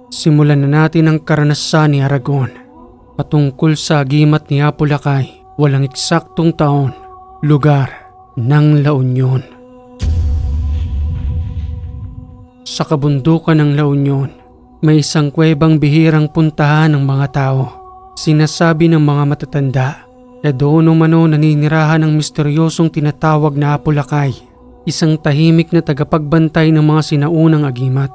Simulan na natin ang karanasan ni Aragon. Patungkol sa agimat ni Apo Lakay, walang eksaktong taon, lugar ng La Union. Sa kabundukan ng La Union, may isang kuwebang bihirang puntahan ng mga tao. Sinasabi ng mga matatanda na doon umano naninirahan ang misteryosong tinatawag na Apo Lakay, isang tahimik na tagapagbantay ng mga sinaunang agimat.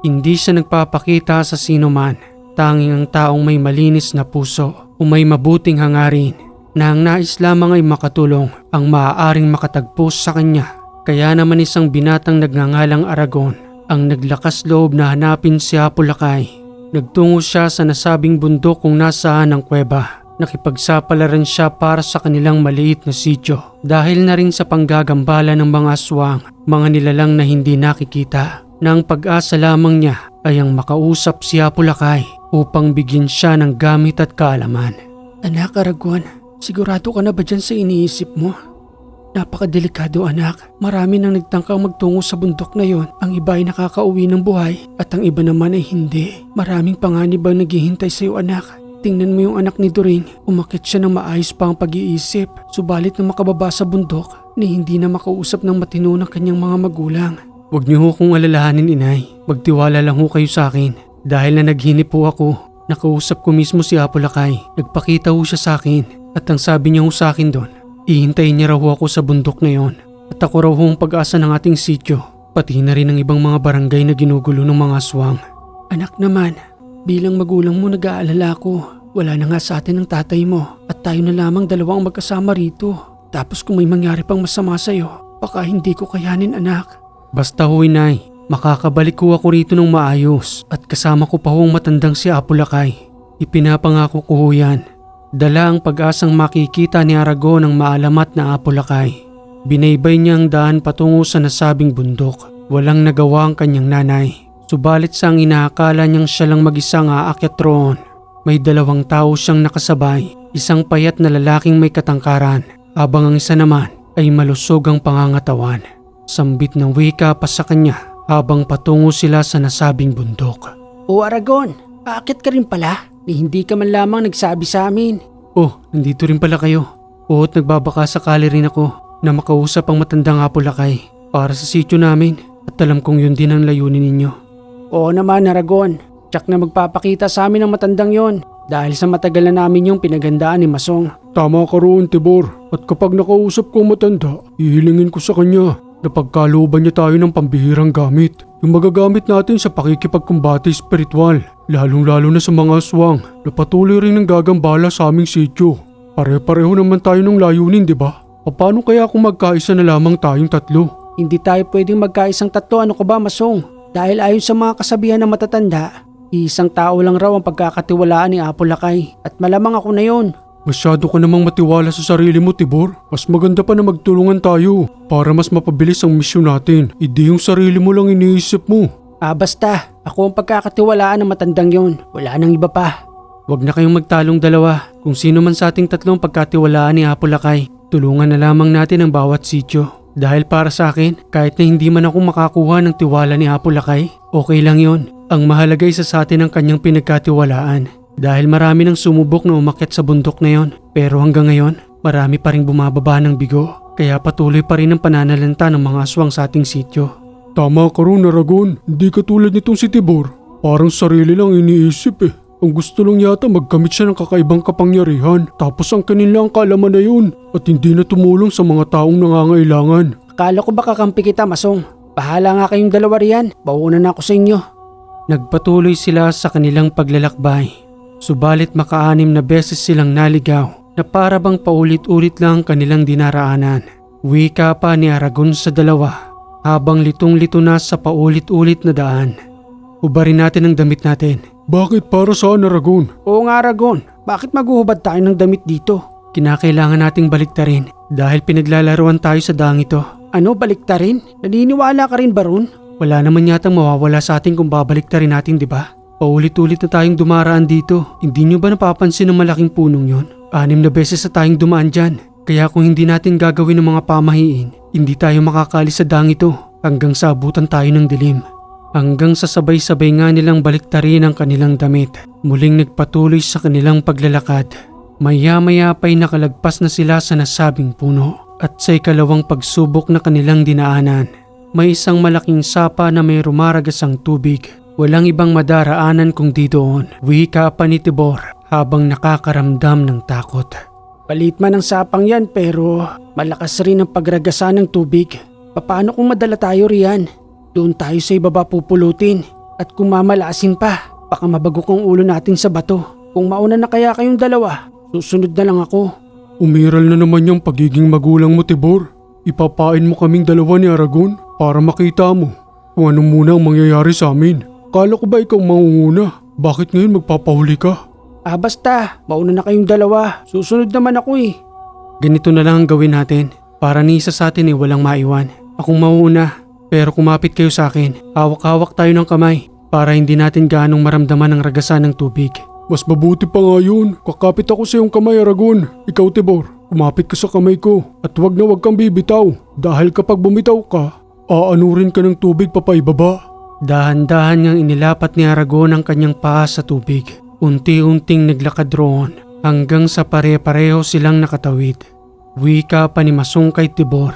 Hindi siya nagpapakita sa sino man, tanging ang taong may malinis na puso o may mabuting hangarin na ang nais lamang ay makatulong ang maaaring makatagpo sa kanya. Kaya naman isang binatang nagngangalang Aragon ang naglakas loob na hanapin si Apo Lakay. Nagtungo siya sa nasabing bundok kung nasaan ang kuweba. Nakipagsapalaran siya para sa kanilang maliit na sityo dahil na rin sa panggagambala ng mga aswang, mga nilalang na hindi nakikita. Na ang pag-asa lamang niya ay ang makausap si Apo Lakay upang bigyan siya ng gamit at kaalaman. Anak Aragon, sigurado ka na ba dyan sa iniisip mo? Napakadelikado anak, marami nang nagtangkang magtungo sa bundok na yon. Ang iba ay nakakauwi ng buhay at ang iba naman ay hindi. Maraming panganib ang naghihintay sa iyo anak. Tingnan mo yung anak ni Doring, umakyat siya ng maayos pa ang pag-iisip. Subalit na makababa sa bundok, ni hindi na makausap ng matino ng kanyang mga magulang. Huwag niyo ho kong alalahanin inay, magtiwala lang ho kayo sa akin. Dahil na naghinip po ako, nakausap ko mismo si Apo Lakay. Nagpakita ho siya sa akin at ang sabi niya ho sa akin doon, ihintayin niya raw ho ako sa bundok na yon. At ako raw ho ang pag-asa ng ating sityo, pati na rin ang ibang mga barangay na ginugulo ng mga aswang. Anak naman, bilang magulang mo nag-aalala ko, wala na nga sa atin ang tatay mo at tayo na lamang dalawang magkasama rito. Tapos kung may mangyari pang masama sa'yo, baka hindi ko kayanin anak. Basta ho inay, makakabalik ko ako rito ng maayos at kasama ko pa ho ang matandang si Apo Lakay. Ipinapangako ko ho yan. Dala ang pag-asang makikita ni Aragon ang maalamat na Apo Lakay. Binaybay niya ang daan patungo sa nasabing bundok. Walang nagawa ang kanyang nanay. Subalit sa ang inaakala niyang siya lang mag-isang aakyat roon. May dalawang tao siyang nakasabay, isang payat na lalaking may katangkaran, habang ang isa naman ay malusog ang pangangatawan. Sambit ng wika pa sa kanya habang patungo sila sa nasabing bundok. O Aragon, aakit ka rin pala? Hindi ka man lamang nagsabi sa amin. Oh, nandito rin pala kayo. Oot nagbabaka sakali rin ako na makausap ang matandang Apo Lakay para sa sityo namin at alam kong yun din ang layunin ninyo. Oo naman Aragon, tsak na magpapakita sa amin ang matandang yon dahil sa matagal na namin yung pinagandaan ni Masong. Tama ka roon Tibor, at kapag nakausap ko matanda, ihilingin ko sa kanya na pagkalooban niya tayo ng pambihirang gamit. Yung magagamit natin sa pakikipagkumbate espiritual, lalong-lalo na sa mga aswang na patuloy rin ng gagambala sa aming sityo. Pare-pareho naman tayo ng layunin, di ba? Paano kaya kung magkaisa na lamang tayong tatlo? Hindi tayo pwedeng magkaisang tatlo, ano ka ba Masong? Dahil ayon sa mga kasabihan ng matatanda, isang tao lang raw ang pagkakatiwalaan ni Apo Lakay at malamang ako na yon. Masyado ka namang matiwala sa sarili mo, Tibor. Mas maganda pa na magtulungan tayo para mas mapabilis ang misyon natin. Hindi yung sarili mo lang iniisip mo. Basta, ako ang pagkakatiwalaan ng matandang yon. Wala nang iba pa. Huwag na kayong magtalong dalawa. Kung sino man sa ating tatlong pagkatiwalaan ni Apo Lakay, tulungan na lamang natin ang bawat sityo. Dahil para sa akin, kahit na hindi man ako makakuha ng tiwala ni Apo Lakay, okay lang yon. Ang mahalaga isa sa atin ang kanyang pinagkatiwalaan. Dahil marami nang sumubok na umakyat sa bundok na yon. Pero hanggang ngayon, marami pa rin bumababa ng bigo. Kaya patuloy pa rin ang pananalanta ng mga aswang sa ating sityo. Tama ka roon Aragon, hindi katulad nitong si Tibor. Parang sarili lang iniisip eh. Ang gusto lang yata magkamit siya ng kakaibang kapangyarihan. Tapos ang kanila ang kaalaman na yun. At hindi na tumulong sa mga taong nangangailangan. Akala ko baka kampi kita Masong. Bahala nga kayong dalawa riyan. Bauna na ako sa inyo. Nagpatuloy sila sa kanilang paglalakbay. Subalit maka-6 na beses silang naligaw na para bang paulit-ulit lang kanilang dinaraanan. Wika pa ni Aragon sa dalawa habang litong-lito na sa paulit-ulit na daan. Hubarin natin ang damit natin. Bakit para saan Aragon? Oo nga Aragon, bakit maghuhubad tayo ng damit dito? Kinakailangan nating baliktarin dahil pinaglalaruan tayo sa daang ito. Ano baliktarin? Naniniwala ka rin ba ron? Wala naman yatang mawawala sa atin kung babaliktarin natin, di ba? Paulit-ulit na tayong dumaraan dito. Hindi nyo ba napapansin ang malaking punong yon? 6 na beses na tayong dumaan dyan. Kaya kung hindi natin gagawin ng mga pamahiin, hindi tayo makakalis sa daang ito hanggang sa abutan tayo ng dilim. hanggang sa sabay-sabay nga nilang baliktarin ang kanilang damit. Muling nagpatuloy sa kanilang paglalakad. Maya-maya pa'y nakalagpas na sila sa nasabing puno at sa ikalawang pagsubok na kanilang dinaanan. May isang malaking sapa na may rumaragasang tubig. Walang ibang madaraanan kundi doon. Wika pa ni Tibor habang nakakaramdam ng takot. Palit man ang sapang yan pero malakas rin ang pagragasa ng tubig. Paano kung madala tayo riyan? Doon tayo sa ibaba pupulutin. At kung mamalasin pa, baka mabagok ang ulo natin sa bato. Kung mauna na kaya kayong dalawa, susunod na lang ako. Umiral na naman yung pagiging magulang mo, Tibor. Ipapain mo kaming dalawa ni Aragon para makita mo kung ano muna ang mangyayari sa amin. Kala ko ba ikaw mangunguna? Bakit ngayon magpapahuli ka? Basta, mauna na kayong dalawa. Susunod naman ako eh. Ganito na lang ang gawin natin para ni isa sa atin walang maiwan. Akong mauuna pero kumapit kayo sa akin. Hawak-hawak tayo ng kamay para hindi natin gaanong maramdaman ang ragasan ng tubig. Mas mabuti pa nga yun. Kakapit ako sa iyong kamay, Aragon. Ikaw, Tibor, kumapit ka sa kamay ko at wag na wag kang bibitaw. Dahil kapag bumitaw ka, aanurin ka ng tubig papaibaba. Dahan-dahan niyang inilapat ni Aragon ang kanyang paa sa tubig. Unti-unting naglakad roon hanggang sa pare-pareho silang nakatawid. Wika pa ni Masong kay Tibor.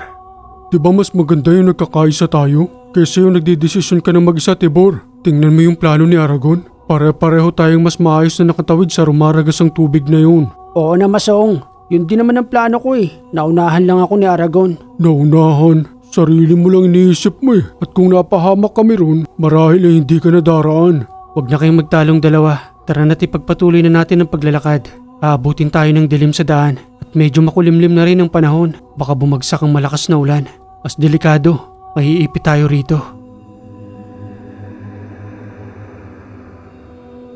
Diba mas maganda yung nagkakaisa tayo? Kaysa yung nagdidesisyon ka na mag-isa, Tibor. Tingnan mo yung plano ni Aragon. Pare-pareho tayong mas maayos na nakatawid sa rumaragasang tubig na yun. Oo na Masong, yun din naman ang plano ko eh. Naunahan lang ako ni Aragon. Naunahan? Sarili mo lang iniisip mo eh. At kung napahamak kami ron, marahil ay hindi ka nadaraan. Huwag na kayong magtalong dalawa. Tara na't ipagpatuloy na natin ang paglalakad. Aabutin tayo ng dilim sa daan at medyo makulimlim na rin ang panahon. Baka bumagsak ang malakas na ulan. Mas delikado, maiipit tayo rito.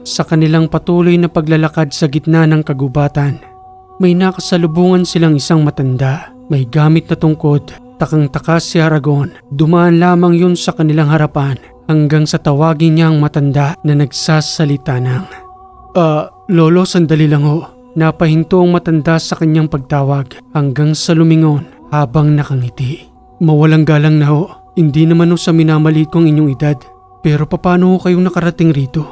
Sa kanilang patuloy na paglalakad sa gitna ng kagubatan, may nakasalubungan silang isang matanda. May gamit na tungkod, takang-taka si Aragon. Dumaan lamang yun sa kanilang harapan hanggang sa tawagin niya ang matanda na nagsasalita ng, Lolo, sandali lang ho. Napahinto ang matanda sa kanyang pagtawag hanggang sa lumingon habang nakangiti. Mawalang galang na ho. Hindi naman ho sa minamaliit kong inyong edad. Pero paano ho kayong nakarating rito?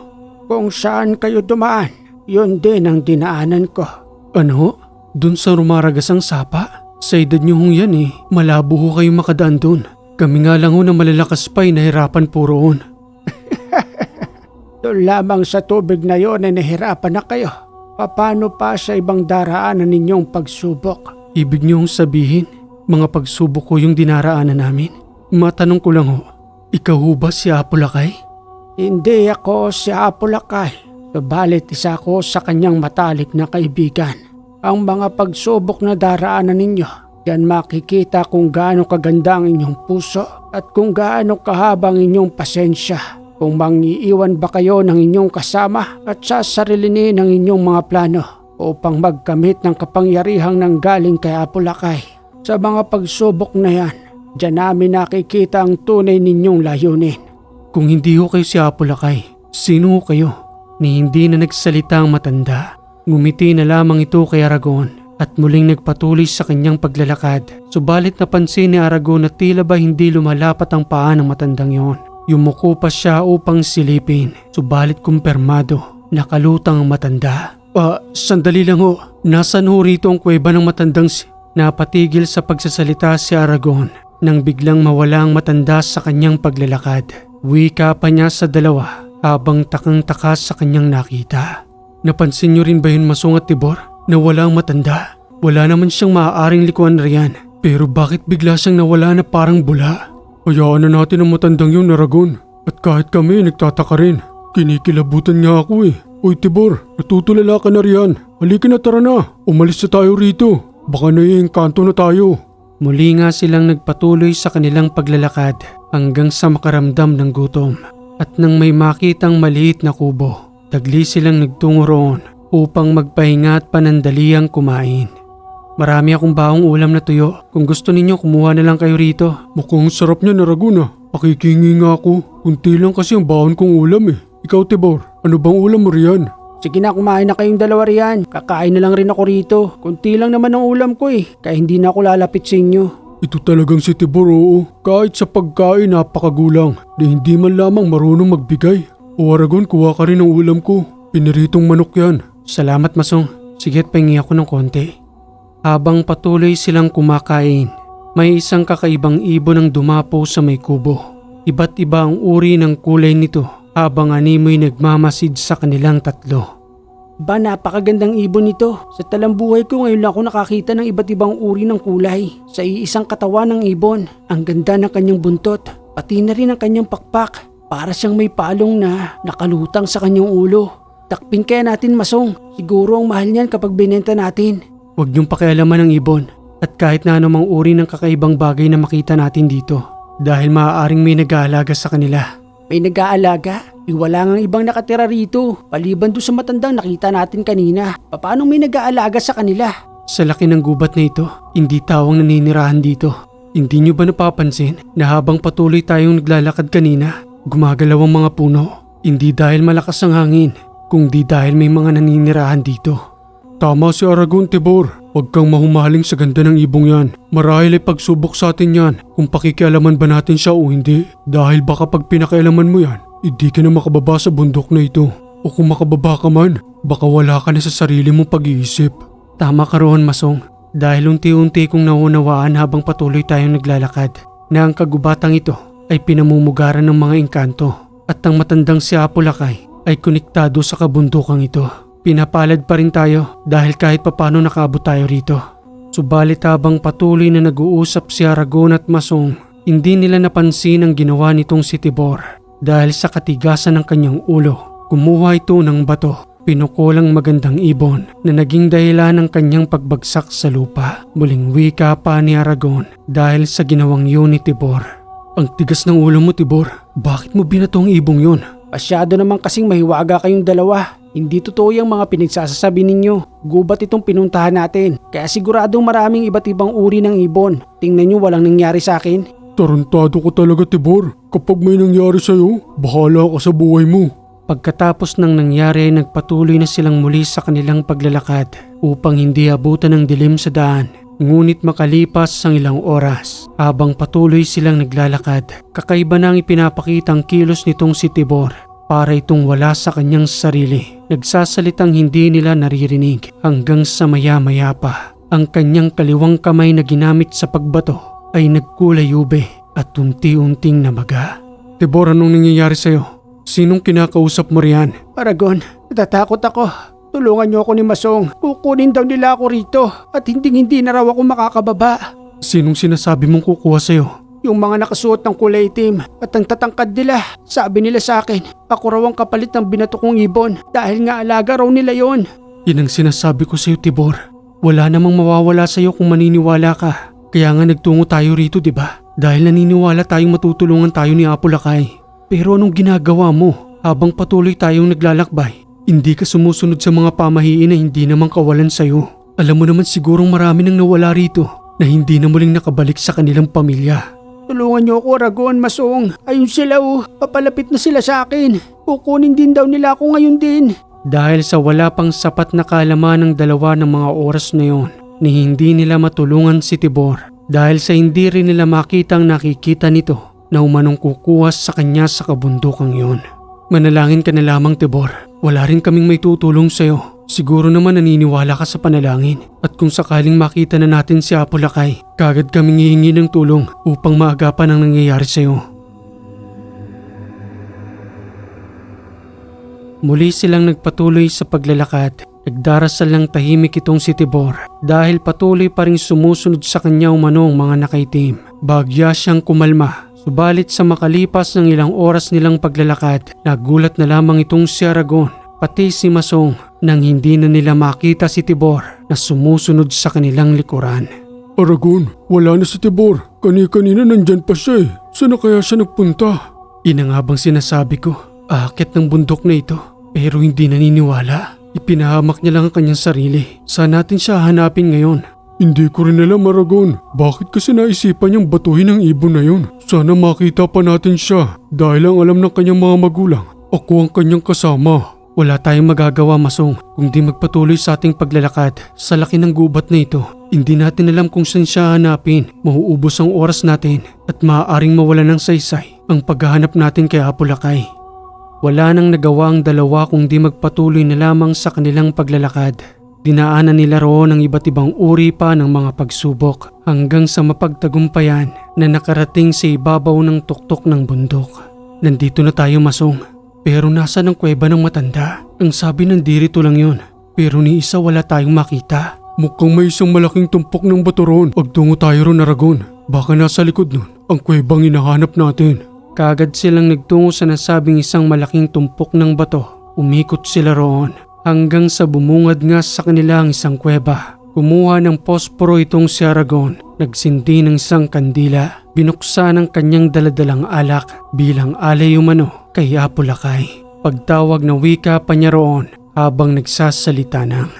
Kung saan kayo dumaan, yun din ang dinaanan ko. Ano? Dun sa rumaragasang sapa? Sa edad niyo hong yan eh, malabo ho kayong makadaan dun. Kami nga lang ho na malalakas pa'y nahirapan po roon. Doon lamang sa tubig na yon ay nahirapan na kayo. Paano pa sa ibang daraanan ninyong pagsubok? Ibig niyo hong sabihin, mga pagsubok ko yung dinaraanan namin? Matanong ko lang ho, ikaw ho ba si Apolakay? Hindi ako si Apolakay. Subalit isa ko sa kanyang matalik na kaibigan. Ang mga pagsubok na daraanan ninyo, diyan makikita kung gaano kaganda ang inyong puso at kung gaano kahaba ang inyong pasensya. Kung mangiiwan ba kayo ng inyong kasama at sasarilinin ang inyong mga plano upang magkamit ng kapangyarihang nanggaling kay Apolakay. Sa mga pagsubok na yan, diyan namin nakikita ang tunay ninyong layunin. Kung hindi ho kayo si Apolakay, sino ho kayo? Ni hindi na nagsalita ang matanda. Ngumiti na lamang ito kay Aragon at muling nagpatuloy sa kanyang paglalakad. Subalit napansin ni Aragon na tila ba hindi lumalapat ang paa ng matandang yon. Yumuko pa siya upang silipin. Subalit kumpirmado, nakalutang ang matanda. Sandali lang ho. Nasaan ho rito ang kuweba ng matandang Napatigil sa pagsasalita si Aragon nang biglang mawala ang matanda sa kanyang paglalakad. Wika pa niya sa dalawa habang takang-taka sa kanyang nakita. Napansin niyo rin ba yun, Masong at Tibor? Na wala ang matanda. Wala naman siyang maaaring likuan riyan. Pero bakit bigla siyang nawala na parang bula? Hayaan na natin ang matandang yun, Aragon. At kahit kami nagtataka rin. Kinikilabutan niya ako eh. Uy Tibor, natutulala ka na riyan. Halika na, tara na. Umalis na tayo rito. Baka naiengkanto na tayo. Muli nga silang nagpatuloy sa kanilang paglalakad hanggang sa makaramdam ng gutom. At nang may makitang maliit na kubo, tagli silang nagtungo roon upang magpahinga at panandaliang kumain. Marami akong baong ulam na tuyo. Kung gusto ninyo, kumuha na lang kayo rito. Mukhang sarap niya, Aragon ah. Pakikingi nga ako. Kunti lang kasi ang baon kong ulam eh. Ikaw Tibor, ano bang ulam mo riyan? Sige na, kumain na kayong dalawa riyan. Kakain na lang rin ako rito. Kunti lang naman ang ulam ko eh, kaya hindi na ako lalapit sa inyo. Ito talagang si Tibor, oo. Kahit sa pagkain napakagulang na hindi man lamang marunong magbigay. O Aragon, kuha ka rin ng ulam ko. Piniritong manok yan. Salamat Masong. Sige at pahingi ako ng konti. Habang patuloy silang kumakain, may isang kakaibang ibon ang dumapo sa may kubo. Iba't iba ang uri ng kulay nito habang animoy nagmamasid sa kanilang tatlo. Ba, napakagandang ibon nito. Sa talambuhay ko ngayon lang ako nakakita ng iba't ibang uri ng kulay. Sa iisang katawan ng ibon, ang ganda ng kanyang buntot, pati na rin ang kanyang pakpak. Para siyang may palong na nakalutang sa kanyang ulo. Takpin kaya natin Masong. Siguro ang mahal niyan kapag binenta natin. Huwag niyong pakialaman ang ibon at kahit na anumang uri ng kakaibang bagay na makita natin dito dahil maaaring may nag-aalaga sa kanila. May nag-aalaga? Wala ngang ibang nakatira rito. Paliban doon sa matandang nakita natin kanina. Paano may nag-aalaga sa kanila? Sa laki ng gubat na ito, hindi tawang naninirahan dito. Hindi niyo ba napapansin na habang patuloy tayong naglalakad kanina, gumagalaw ang mga puno? Hindi dahil malakas ang hangin, kundi dahil may mga naninirahan dito. Tama si Aragon, Tibor. Huwag kang mahumaling sa ganda ng ibong yan. Marahil ay pagsubok sa atin yan kung pakikialaman ba natin siya o hindi. Dahil baka pag pinakialaman mo yan, hindi ka na makababa sa bundok na ito. O kung makababa ka man, baka wala ka na sa sarili mong pag-iisip. Tama ka roon Masong, dahil unti-unti kong naunawaan habang patuloy tayong naglalakad na ang kagubatang ito ay pinamumugaran ng mga engkanto at ang matandang si Apulakay ay konektado sa kabundukang ito. Pinapalad pa rin tayo dahil kahit papano nakaabot tayo rito. Subalit habang patuloy na nag-uusap si Aragon at Masong, hindi nila napansin ang ginawa nitong si Tibor. Dahil sa katigasan ng kanyang ulo, kumuha ito ng bato, pinukulang magandang ibon na naging dahilan ng kanyang pagbagsak sa lupa. Muling wika pa ni Aragon dahil sa ginawang yun ni Tibor. Ang tigas ng ulo mo, Tibor. Bakit mo binato ang ibong yun? Masyado naman kasing mahiwaga kayong dalawa. Hindi totoo yung mga pinagsasasabi ninyo. Gubat itong pinuntahan natin. Kaya siguradong maraming iba't ibang uri ng ibon. Tingnan nyo walang nangyari sa akin. Tarantado ko talaga, Tibor. Kapag may nangyari sa'yo, bahala ka sa buhay mo. Pagkatapos ng nangyari ay nagpatuloy na silang muli sa kanilang paglalakad upang hindi abutan ng dilim sa daan. Ngunit makalipas ang ilang oras, habang patuloy silang naglalakad, kakaiba na ang ipinapakitang kilos nitong si Tibor. Para itong wala sa kanyang sarili. Nagsasalitang hindi nila naririnig hanggang sa maya-maya pa. Ang kanyang kaliwang kamay na ginamit sa pagbato ay nagkulay ube at unti-unting namaga. Tibor, anong nangyayari sa'yo? Sinong kinakausap mo riyan? Aragon, natatakot ako. Tulungan niyo ako ni Masong. Kukunin daw nila ako rito at hindi na raw ako makakababa. Sinong sinasabi mong kukuha sa'yo? Yung mga nakasuot ng kulay itim at ang tatangkad nila. Sabi nila sa akin, ako raw ang kapalit ng binato kong ibon dahil nga alaga raw nila yon. Yan ang sinasabi ko sa'yo, Tibor. Wala namang mawawala sa'yo kung maniniwala ka. Kaya nga nagtungo tayo rito, diba? Dahil naniniwala tayong matutulungan tayo ni Apulakay. Pero anong ginagawa mo habang patuloy tayong naglalakbay? Hindi ka sumusunod sa mga pamahiin na hindi naman kawalan sa'yo. Alam mo naman sigurong marami nang nawala rito na hindi na muling nakabalik sa kanilang pamilya. Tulungan niyo ako, Aragon, Masong. Ayun sila papalapit na sila sa akin. Kukunin din daw nila ako ngayon din. Dahil sa wala pang sapat na kaalaman ng dalawa ng mga oras na yon, ni hindi nila matulungan si Tibor. Dahil sa hindi rin nila makita ang nakikita nito na umanong kukuha sa kanya sa kabundukang yon. Manalangin ka na lamang, Tibor. Wala rin kaming may tutulong sa'yo. Siguro naman naniniwala ka sa panalangin at kung sakaling makita na natin si Apulakay, kagad kaming hihingi ng tulong upang maagapan ang nangyayari sa'yo. Muli silang nagpatuloy sa paglalakad. Nagdarasal ng tahimik itong si Tibor dahil patuloy pa rin sumusunod sa kanya umanong mga nakaitim. Bagya siyang kumalma. Subalit sa makalipas ng ilang oras nilang paglalakad, nagulat na lamang itong si Aragon pati si Masong nang hindi na nila makita si Tibor na sumusunod sa kanilang likuran. Aragon, wala na si Tibor. Kani-kanina nandyan pa siya eh. Saan na kaya siya nagpunta? Ina nga bang sinasabi ko? Aakyat ng bundok na ito pero hindi naniniwala. Ipinahamak niya lang ang kanyang sarili. Saan natin siya hanapin ngayon? Hindi ko rin alam, Aragon. Bakit kasi naisipan niyang batuhin ang ibon na yun? Sana makita pa natin siya dahil ang alam ng kanyang mga magulang. Ako ang kanyang kasama. Wala tayong magagawa, Masong, kung di magpatuloy sa ating paglalakad. Sa laki ng gubat na ito, Hindi natin alam kung saan siya hanapin. Mauubos ang oras natin at maaaring mawala ng saysay ang paghahanap natin kay Apulakay. Wala nang nagawa ang dalawa kundi magpatuloy na lamang sa kanilang paglalakad. Dinaanan nila roon ang iba't ibang uri pa ng mga pagsubok hanggang sa mapagtagumpayan na nakarating sa ibabaw ng tuktok ng bundok. Nandito na tayo, Masong. Pero nasa ng kuweba ng matanda? Ang sabi nandirito lang yun. Pero ni isa wala tayong makita. Mukhang may isang malaking tumpok ng bato roon. Pagtungo tayo ron, Aragon. Baka nasa likod nun ang kuwebang hinahanap natin. Kaagad silang nagtungo sa nasabing isang malaking tumpok ng bato. Umikot sila roon hanggang sa bumungad nga sa kanila ang isang kuweba. Kumuha ng posporo itong si Aragon. Nagsindi ng isang kandila. Binuksan ang kanyang daladalang alak bilang alay umano kay Apulakay. Pagtawag na wika pa niya roon habang nagsasalita ng,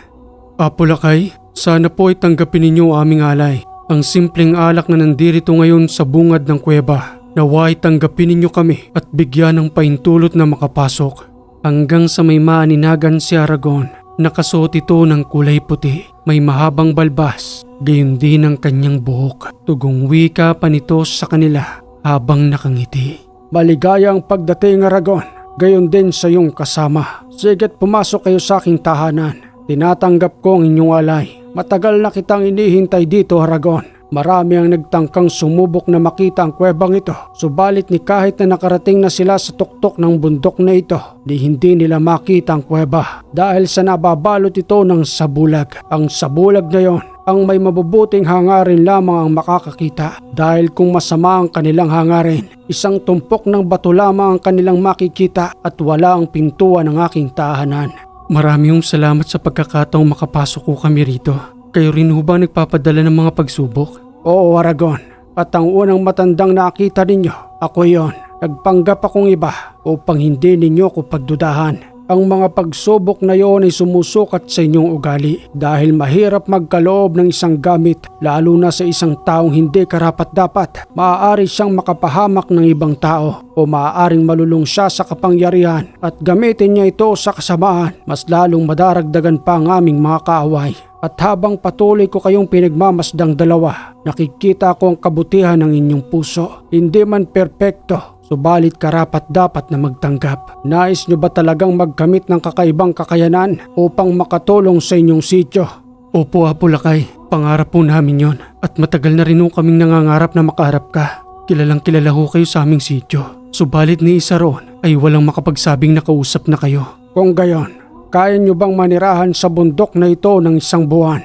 Apulakay, sana po ay tanggapin ninyo aming alay. Ang simpleng alak na nandirito ngayon sa bungad ng kuweba. Naway tanggapin ninyo kami at bigyan ng paintulot na makapasok. Hanggang sa may maaninagan si Aragon. Nakasuot ito ng kulay puti. May mahabang balbas. Gayon din ang kanyang buhok. Tugong wika pa nito sa kanila habang nakangiti. Maligayang pagdating, Aragon. Gayon din sa iyong kasama. Sige't pumasok kayo sa aking tahanan. Tinatanggap ko ang inyong alay. Matagal na kitang inihintay dito, Aragon. Marami ang nagtangkang sumubok na makita ang kuwebang ito. Subalit ni kahit na nakarating na sila sa tuktok ng bundok na ito, di hindi nila makita ang kuweba dahil sa nababalot ito ng sabulag. Ang sabulag na yon ang may mabubuting hangarin lamang ang makakakita dahil kung masama ang kanilang hangarin, isang tumpok ng bato lamang ang kanilang makikita at wala ang pintuan ng aking tahanan. Maraming salamat sa pagkakataong makapasok ko kami rito. Kayo rin ho ba nagpapadala ng mga pagsubok? Oo, Aragon. At ang unang matandang nakita ninyo, ako yon. Nagpanggap akong iba upang hindi ninyo ko pagdudahan. Ang mga pagsubok na yon ay sumusukat sa inyong ugali dahil mahirap magkaloob ng isang gamit lalo na sa isang taong hindi karapat-dapat. Maaari siyang makapahamak ng ibang tao o maaaring malulung siya sa kapangyarihan at gamitin niya ito sa kasamaan. Mas lalong madaragdagan pa ang aming mga kaaway. At habang patuloy ko kayong pinagmamasdang dalawa, nakikita ko ang kabutihan ng inyong puso. Hindi man perpekto, subalit karapat-dapat na magtanggap. Nais nyo ba talagang magkamit ng kakaibang kakayanan upang makatulong sa inyong sityo? Opo, Apulakay. Pangarap po namin yon. At matagal na rin ho kaming nangangarap na makaharap ka. Kilalang kilala ho kayo sa aming sityo. Subalit ni isa roon ay walang makapagsabing nakausap na kayo. Kung gayon, kaya nyo bang manirahan sa bundok na ito ng isang buwan?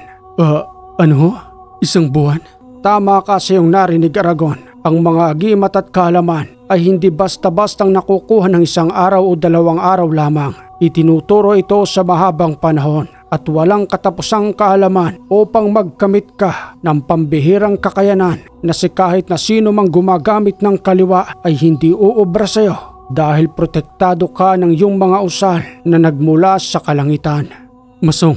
Ano ho? Isang buwan? Tama ka sa iyong narinig, Aragon. Ang mga agimat at kaalaman ay hindi basta-bastang nakukuha ng isang araw o 2 araw lamang. Itinuturo ito sa mahabang panahon at walang katapusang kaalaman upang magkamit ka ng pambihirang kakayanan na si kahit na sino mang gumagamit ng kaliwa ay hindi uubra sa iyo. Dahil protektado ka ng iyong mga usal na nagmula sa kalangitan. Masong,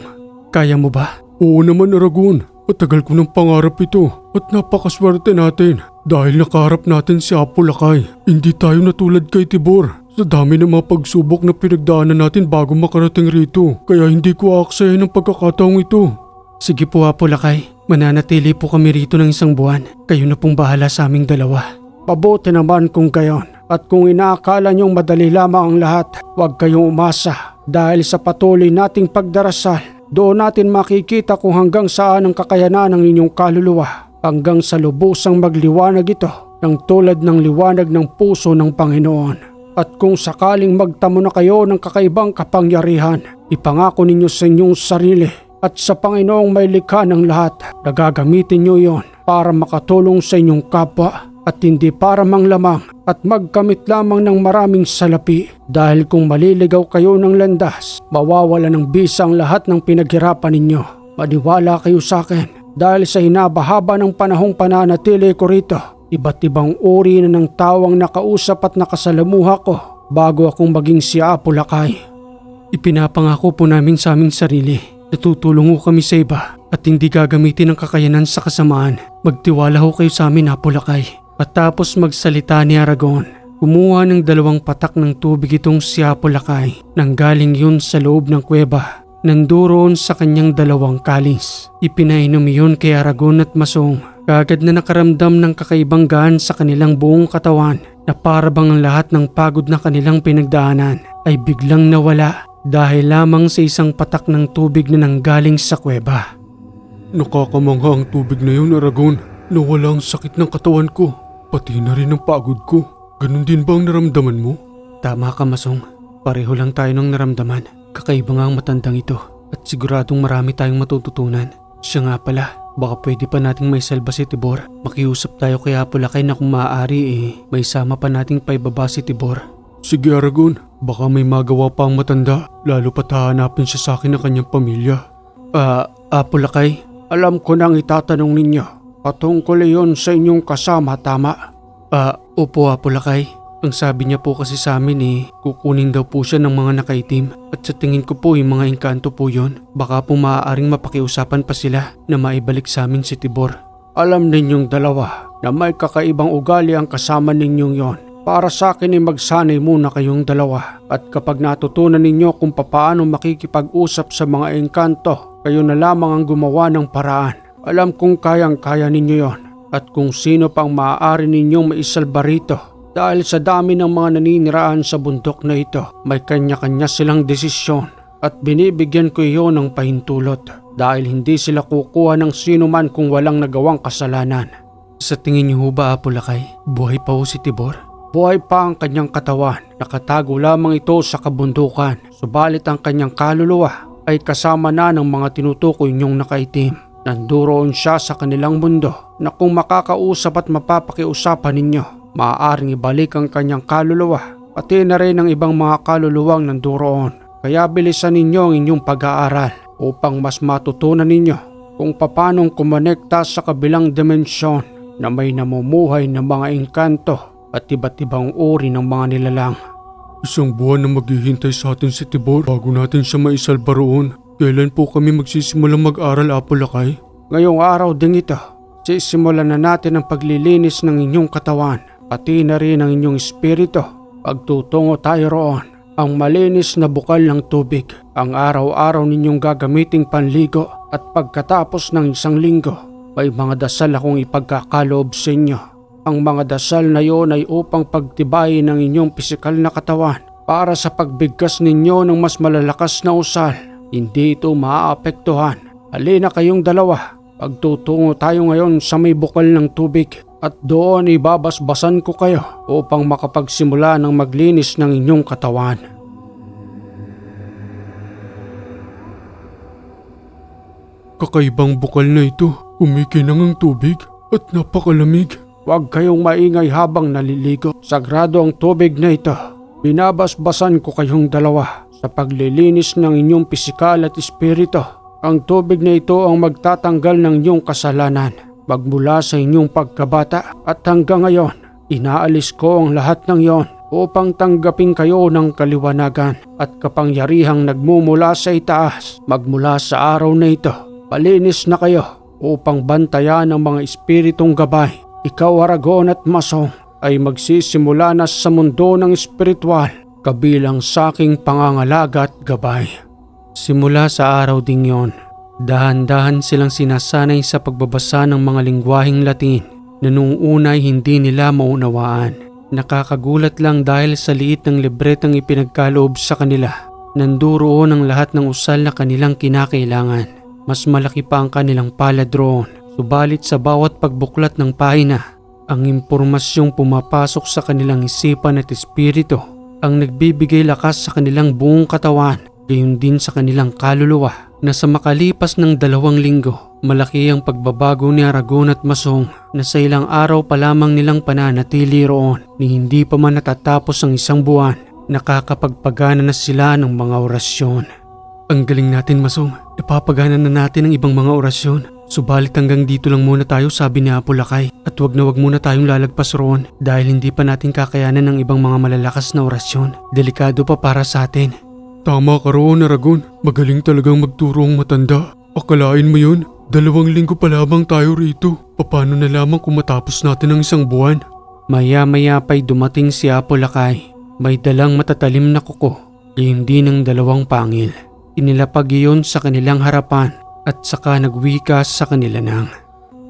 kaya mo ba? Oo naman, Aragon. Matagal ko ng pangarap ito at napakaswerte natin dahil nakaharap natin si Apulakay. Hindi tayo natulad kay Tibor. Sa dami ng mga pagsubok na pinagdaanan natin bago makarating rito. Kaya hindi ko aaksayan ng pagkakataong ito. Sige po, Apulakay. Mananatili po kami rito ng 1 buwan. Kayo na pong bahala sa aming dalawa. Pabuti naman kung gayon. At kung inaakala niyong madali lamang ang lahat, huwag kayong umasa. Dahil sa patuloy nating pagdarasal, doon natin makikita kung hanggang saan ang kakayanan ng inyong kaluluwa. Hanggang sa lubusang magliwanag ito, ng tulad ng liwanag ng puso ng Panginoon. At kung sakaling magtamo na kayo ng kakaibang kapangyarihan, ipangako ninyo sa inyong sarili at sa Panginoong may likha ng lahat na gagamitin nyo yon para makatulong sa inyong kapwa. At hindi para manglamang at magkamit lamang ng maraming salapi dahil kung maliligaw kayo ng landas, mawawala ng bisa ang lahat ng pinaghirapan ninyo. Maniwala kayo sa akin dahil sa hinabahaba ng panahong pananatili ko rito, iba't ibang uri na ng tawang nakausap at nakasalamuha ko bago akong maging si Apulakay. Ipinapangako po namin sa aming sarili na tutulong ho kami sa iba at hindi gagamitin ang kakayanan sa kasamaan. Magtiwala ho kayo sa amin, Apulakay. Matapos magsalita ni Aragon, kumuha ng 2 patak ng tubig itong si Apulakay nang galing yun sa loob ng kuweba Nanduroon sa kanyang dalawang kalis. Ipinainom iyon kay Aragon at Masong. Kagad na nakaramdam ng kakaibang gaan sa kanilang buong katawan na para bang ang lahat ng pagod na kanilang pinagdaanan ay biglang nawala dahil lamang sa isang patak ng tubig na nanggaling sa kuweba. Nakakamangha ang tubig na yun, Aragon. Nawala ang sakit ng katawan ko, pati na rin ang pagod ko. Ganun din ba ang naramdaman mo? Tama ka, Masong. Pareho lang tayo ng naramdaman. Kakaiba nga ang matandang ito at siguradong marami tayong matututunan. Siya nga pala, baka pwede pa nating may salba si Tibor. Makiusap tayo kay Apolakay na kung maaari may sama pa nating paibaba si Tibor. Sige, Aragon. Baka may magawa pa ang matanda, lalo pat hahanapin siya sa akin ng kanyang pamilya. Apolakay? Alam ko nang itatanong ninyo. Patungkol iyon sa inyong kasama, tama? Opo, Apolakay. Ang sabi niya po kasi sa amin kukunin daw po siya ng mga nakaitim at sa tingin ko po yung mga engkanto po yon. Baka po maaaring mapakiusapan pa sila na maibalik sa amin si Tibor. Alam ninyong dalawa na may kakaibang ugali ang kasama ninyong yon. Para sa akin ay magsanay muna kayong dalawa at kapag natutunan ninyo kung papaano makikipag-usap sa mga engkanto, kayo na lamang ang gumawa ng paraan. Alam kong kayang-kaya ninyo yon at kung sino pang maaari ninyong maisalba rito. Dahil sa dami ng mga naninirahan sa bundok na ito, may kanya-kanya silang desisyon at binibigyan ko iyon ng pahintulot dahil hindi sila kukuha ng sino man kung walang nagawang kasalanan. Sa tingin niyo ho ba, Apolakay, buhay pa ho si Tibor? Buhay pa ang kanyang katawan, nakatago lamang ito sa kabundukan, subalit ang kanyang kaluluwa ay kasama na ng mga tinutukoy niyong nakaitim. Nanduroon siya sa kanilang mundo na kung makakausap at mapapakiusapan ninyo, maaaring ibalik ang kanyang kaluluwa, pati na rin ang ibang mga kaluluwang nanduroon. Kaya bilisan ninyo ang inyong pag-aaral upang mas matutunan ninyo kung paanong kumonekta sa kabilang dimensyon na may namumuhay na mga engkanto at iba't ibang uri ng mga nilalang. Isang buwan na maghihintay sa atin si Tibor bago natin siya maisalba roon. Kailan po kami magsisimulang mag-aral, Apolakay? Ngayong araw ding ito, sisimulan na natin ang paglilinis ng inyong katawan, pati na rin ang inyong espiritu. Pagtutungo tayo roon, ang malinis na bukal ng tubig, ang araw-araw ninyong gagamiting panligo at pagkatapos ng isang linggo, may mga dasal akong ipagkakaloob sa inyo. Ang mga dasal na yon ay upang pagtibayin ng inyong pisikal na katawan para sa pagbigkas ninyo ng mas malalakas na usal. Hindi ito maaapektuhan. Halina kayong dalawa, pagtutungo tayo ngayon sa may bukal ng tubig at doon ibabasbasan ko kayo upang makapagsimula ng maglinis ng inyong katawan. Kakaibang bukal na ito, kumikinang ang tubig at napakalamig. Huwag kayong maingay habang naliligo. Sagrado ang tubig na ito. Binabasbasan ko kayong dalawa sa paglilinis ng inyong pisikal at espiritu. Ang tubig na ito ang magtatanggal ng inyong kasalanan magmula sa inyong pagkabata at hanggang ngayon. Inaalis ko ang lahat ng iyon upang tanggapin kayo ng kaliwanagan at kapangyarihang nagmumula sa itaas. Magmula sa araw na ito, malinis na kayo upang bantayan ang mga espiritong gabay. Ikaw, Aragon at Masong, ay magsisimula na sa mundo ng espiritual kabilang sa aking pangangalaga at gabay. Simula sa araw ding yon, dahan-dahan silang sinasanay sa pagbabasa ng mga lingwaheng Latin na noong una hindi nila maunawaan. Nakakagulat lang dahil sa liit ng libretang ipinagkaloob sa kanila. Nanduroon ang lahat ng usal na kanilang kinakailangan. Mas malaki pa ang kanilang palad roon. Subalit sa bawat pagbuklat ng pahina, ang impormasyong pumapasok sa kanilang isipan at espiritu ang nagbibigay lakas sa kanilang buong katawan, gayon din sa kanilang kaluluwa, na sa makalipas ng 2 linggo, malaki ang pagbabago ni Aragon at Masong na sa ilang araw pa lamang nilang pananatili roon ni hindi pa man natatapos ang 1 buwan, nakakapagpagana na sila ng mga orasyon. Ang galing natin, Masong. Napapagana na natin ang ibang mga orasyon. Subalit hanggang dito lang muna tayo, sabi ni Apolakay, at wag muna tayong lalagpas roon dahil hindi pa natin kakayanan ng ibang mga malalakas na orasyon. Delikado pa para sa atin. Tama ka roon, Aragon. Magaling talagang magturo ang matanda. Akalain mo yun? 2 linggo pa lamang tayo rito. Paano na lamang kung matapos natin ang 1 buwan? Maya-maya pa'y dumating si Apolakay. May dalang matatalim na kuko, gayon din ng 2 pangil. Inilapag iyon sa kanilang harapan at saka nagwika sa kanila ng,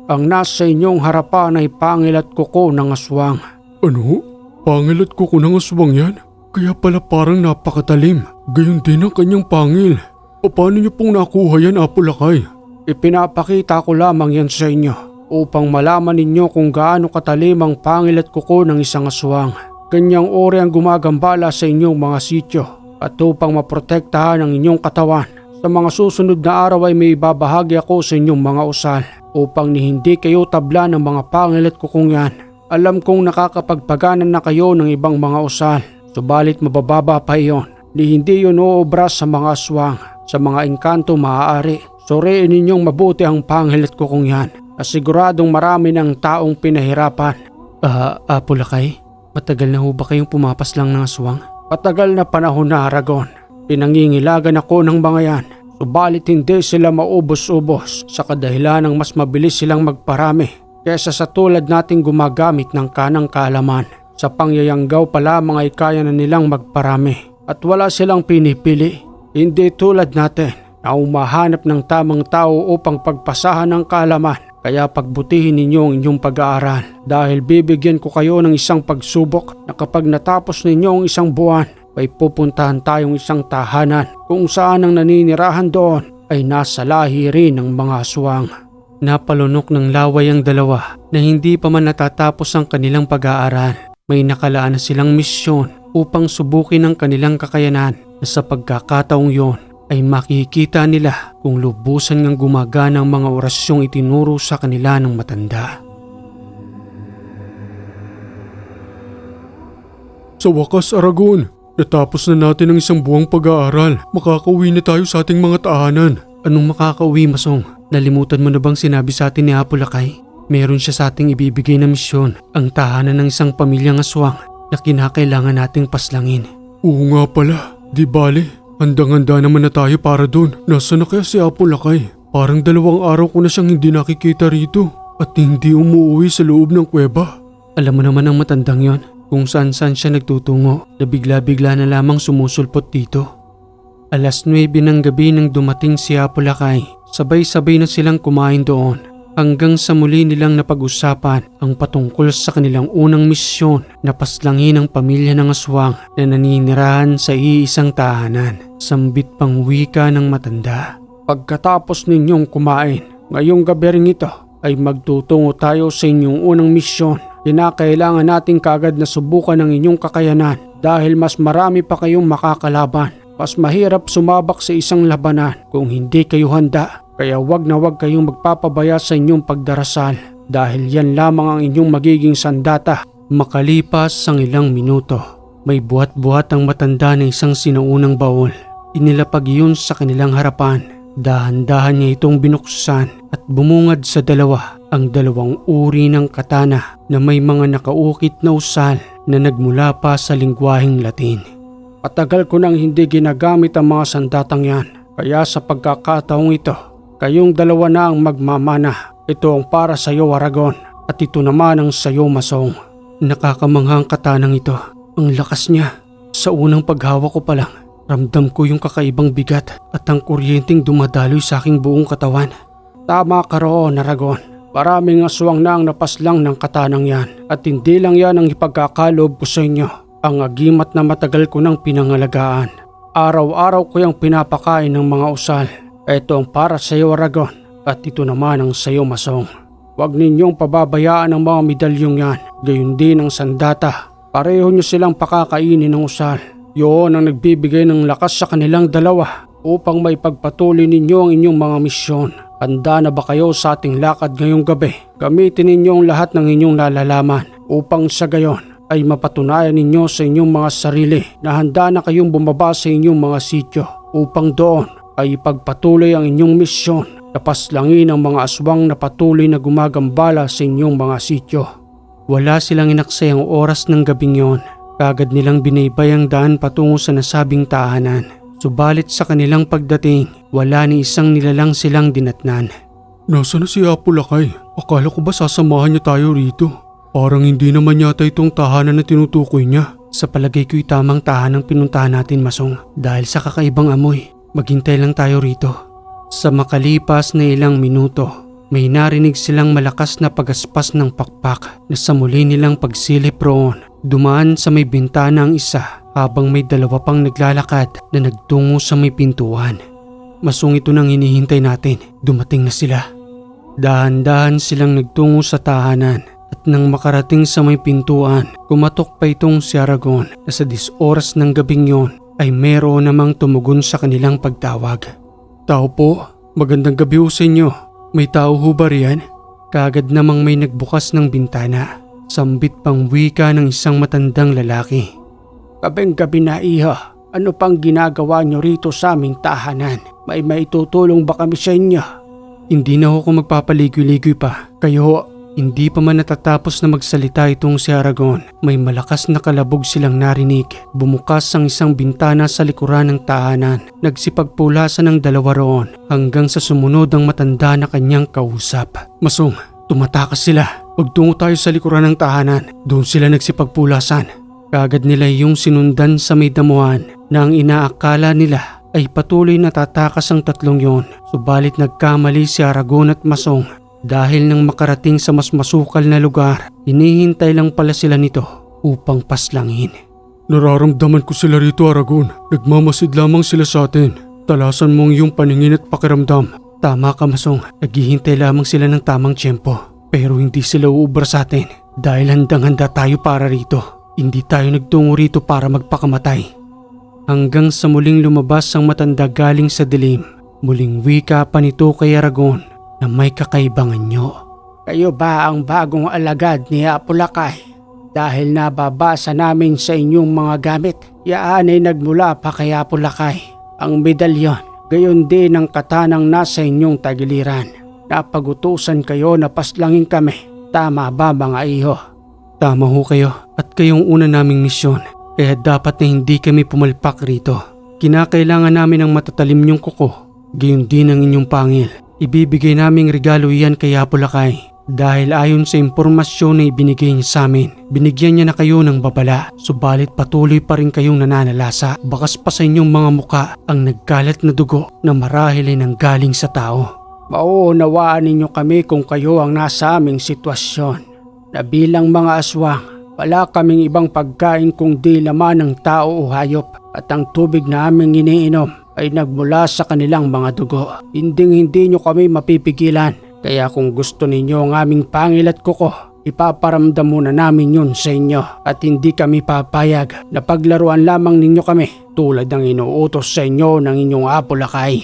Ang nasa inyong harapan ay pangil at kuko ng aswang. Ano? Pangil at kuko ng aswang yan? Kaya pala parang napakatalim. Gayon din ang kanyang pangil. Paano niyo pong nakuha yan, Apo Lakay? Ipinapakita ko lamang yan sa inyo upang malaman ninyo kung gaano katalim ang pangil at kuko ng isang aswang. Ganyang uri ang gumagambala sa inyong mga sityo at upang maprotektahan ang inyong katawan. Sa mga susunod na araw ay may ibabahagi ako sa inyong mga usal upang hindi kayo tabla ng mga pangil at kukong yan. Alam kong nakakapagpaganan na kayo ng ibang mga usal, subalit mabababa pa iyon. Hindi yun uobra sa mga aswang, sa mga engkanto maaari. Suriin ninyong mabuti ang pangil at kukong yan. Asiguradong marami ng taong pinahirapan. Apo Lakay, matagal na ho ba kayong pumapaslang ng aswang? Patagal na panahon na, Aragon. Pinangingilagan ako ng mga yan. Subalit hindi sila maubos-ubos sa kadahilan ng mas mabilis silang magparami kaysa sa tulad nating gumagamit ng kanang kaalaman. Sa pangyayanggaw pa lamang ay kaya na nilang magparami at wala silang pinipili. Hindi tulad natin na umahanap ng tamang tao upang pagpasahan ng kaalaman. Kaya pagbutihin ninyo ang inyong pag-aaral dahil bibigyan ko kayo ng isang pagsubok na kapag natapos ninyo ang isang buwan ay pupuntahan tayong isang tahanan kung saan ang naninirahan doon ay nasa lahi rin ng mga aswang. Napalunok ng laway ang dalawa na hindi pa man natatapos ang kanilang pag-aaral. May nakalaan na silang misyon upang subukin ang kanilang kakayanan na sa pagkakataong yon ay makikita nila kung lubusan ngang gumagana ang mga orasyong itinuro sa kanila ng matanda. Sa wakas, Aragon, natapos na natin ang isang buwang pag-aaral. Makakauwi na tayo sa ating mga tahanan. Anong makakauwi, Masong? Nalimutan mo na bang sinabi sa atin ni Apo Lakay? Meron siya sa ating ibibigay na misyon, ang tahanan ng isang pamilyang aswang na kinakailangan nating paslangin. Oo nga pala, di bale. Handang-handa naman na tayo para doon. Nasaan na kaya si Apo Lakay? Parang 2 araw ko na siyang hindi nakikita rito at hindi umuwi sa loob ng kuweba. Alam mo naman ang matandang yon, kung saan-saan siya nagtutungo na bigla-bigla na lamang sumusulpot dito. 9:00 ng gabi nang dumating si Apo Lakay, sabay-sabay na silang kumain doon hanggang sa muli nilang napag-usapan ang patungkol sa kanilang unang misyon na paslangin ang pamilya ng aswang na naninirahan sa iisang tahanan. Sambit pang wika ng matanda. Pagkatapos ninyong kumain, ngayong gabi rin ito ay magtutungo tayo sa inyong unang misyon. Kinakailangan natin kaagad na subukan ang inyong kakayanan dahil mas marami pa kayong makakalaban. Mas mahirap sumabak sa isang labanan kung hindi kayo handa. Kaya wag na wag kayong magpapabaya sa inyong pagdarasal dahil yan lamang ang inyong magiging sandata. Makalipas ang ilang minuto, may buhat-buhat ang matanda ng isang sinuunang baul. Inilapag iyon sa kanilang harapan. Dahan-dahan niya itong binuksan at bumungad sa dalawa ang 2 uri ng katana na may mga nakaukit na usal na nagmula pa sa lingwaheng Latin. Patagal ko nang hindi ginagamit ang mga sandatang yan. Kaya sa pagkakataong ito, kayong 2 na ang magmamana. Ito ang para sa iyo, Aragon, at ito naman ang sa iyo, Masong. Nakakamangha ang katanang ito. Ang lakas niya. Sa unang paghawak ko pa lang, ramdam ko yung kakaibang bigat at ang kuryenteng dumadaloy sa aking buong katawan. Tama ka roon, Aragon. Maraming aswang na ang napaslang ng katanang yan at hindi lang yan ang ipagkakaloob ko sa inyo. Ang agimat na matagal ko nang pinangalagaan. Araw-araw ko yung pinapakain ng mga usal. Ito ang para sa iyo, Aragon, at ito naman ang sa iyo, Masong. Huwag ninyong pababayaan ang mga medalyong yan, gayon din ang sandata. Pareho nyo silang pakakainin ng usal. Yun ang nagbibigay ng lakas sa kanilang 2 upang maipagpatuloy ninyo ang inyong mga misyon. Handa na ba kayo sa ating lakad ngayong gabi? Gamitin ninyo ang lahat ng inyong nalalaman upang sa gayon ay mapatunayan ninyo sa inyong mga sarili na handa na kayong bumaba sa inyong mga sityo upang doon ay ipagpatuloy ang inyong misyon na paslangin ang mga aswang na patuloy na gumagambala sa inyong mga sityo. Wala silang inaksayang oras ng gabing yon. Kagad nilang binaybay ang daan patungo sa nasabing tahanan. Subalit sa kanilang pagdating, wala ni isang nilalang silang dinatnan. Nasaan na si Apo Lakay? Akala ko ba sasamahan niya tayo rito? Parang hindi naman yata itong tahanan na tinutukoy niya. Sa palagay ko'y tamang tahanang pinuntahan natin, Masong, dahil sa kakaibang amoy. Maghintay lang tayo rito. Sa makalipas na ilang minuto, may narinig silang malakas na pagaspas ng pakpak na sa muli nilang pagsilip roon, dumaan sa may bintana ang isa habang may dalawa pang naglalakad na nagtungo sa may pintuan. Masong ito nang hinihintay natin, dumating na sila. Dahan-dahan silang nagtungo sa tahanan at nang makarating sa may pintuan, kumatok pa itong si Aragon na sa 10 oras ng gabing yon ay meron namang tumugon sa kanilang pagtawag. Tao po, magandang gabi ho sa inyo. May tao ho ba riyan? Kaagad namang may nagbukas ng bintana. Sambit pang wika ng isang matandang lalaki. Gabing-gabi na iho, ano pang ginagawa nyo rito sa aming tahanan? May maitutulong ba kami sa inyo? Hindi na ako magpapaligoy-ligoy pa. Kayo ho, hindi pa man natatapos na magsalita itong si Aragon. May malakas na kalabog silang narinig. Bumukas ang isang bintana sa likuran ng tahanan. Nagsipagpulasan ng dalawa roon hanggang sa sumunod ang matanda na kanyang kausap. Masong, tumatakas sila. Pagtungo tayo sa likuran ng tahanan. Doon sila nagsipagpulasan. Kaagad nila yung sinundan sa may damuhan na ang inaakala nila ay patuloy na tatakas ang tatlong yon. Subalit nagkamali si Aragon at Masong. Dahil nang makarating sa mas masukal na lugar, hinihintay lang pala sila nito upang paslangin. Nararamdaman ko sila rito, Aragon. Nagmamasid lamang sila sa atin. Talasan mo ang iyong paningin at pakiramdam. Tama ka, Masong. Naghihintay lamang sila ng tamang tiyempo. Pero hindi sila uubra sa atin dahil handang-handa tayo para rito. Hindi tayo nagtungo rito para magpakamatay. Hanggang sa muling lumabas ang matanda galing sa dilim, muling wika pa nito kay Aragon na may kakaibang anyo. Kayo ba ang bagong alagad ni Apulakay? Dahil nababasa namin sa inyong mga gamit, yaan ay nagmula pa kay Apulakay. Ang medalyon, gayon din ang katanang nasa inyong tagiliran. Napagutusan kayo na paslangin kami. Tama ba mga iho? Tama ho kayo at kayong una naming misyon. Kaya dapat na hindi kami pumalpak rito. Kinakailangan namin ng matatalim niyong kuko. Gayon din ang inyong pangil. Ibibigay naming regalo iyan kay Apulakay dahil ayon sa impormasyon na ibinigay niya sa amin, binigyan niya na kayo ng babala. Subalit patuloy pa rin kayong nananalasa. Bakas pa sa inyong mga muka ang nagkalat na dugo na marahil ay nanggaling sa tao. Mauunawaan ninyo kami kung kayo ang nasa aming sitwasyon. Na bilang mga aswang, wala kaming ibang pagkain kung di laman ng tao o hayop at ang tubig na aming iniinom ay nagmula sa kanilang mga dugo. Hindi nyo kami mapipigilan. Kaya kung gusto ninyo ang aming pangil at kuko, ipaparamdam muna namin yun sa inyo at hindi kami papayag na paglaruan lamang ninyo kami tulad ng inuutos sa inyo ng inyong Apulakay.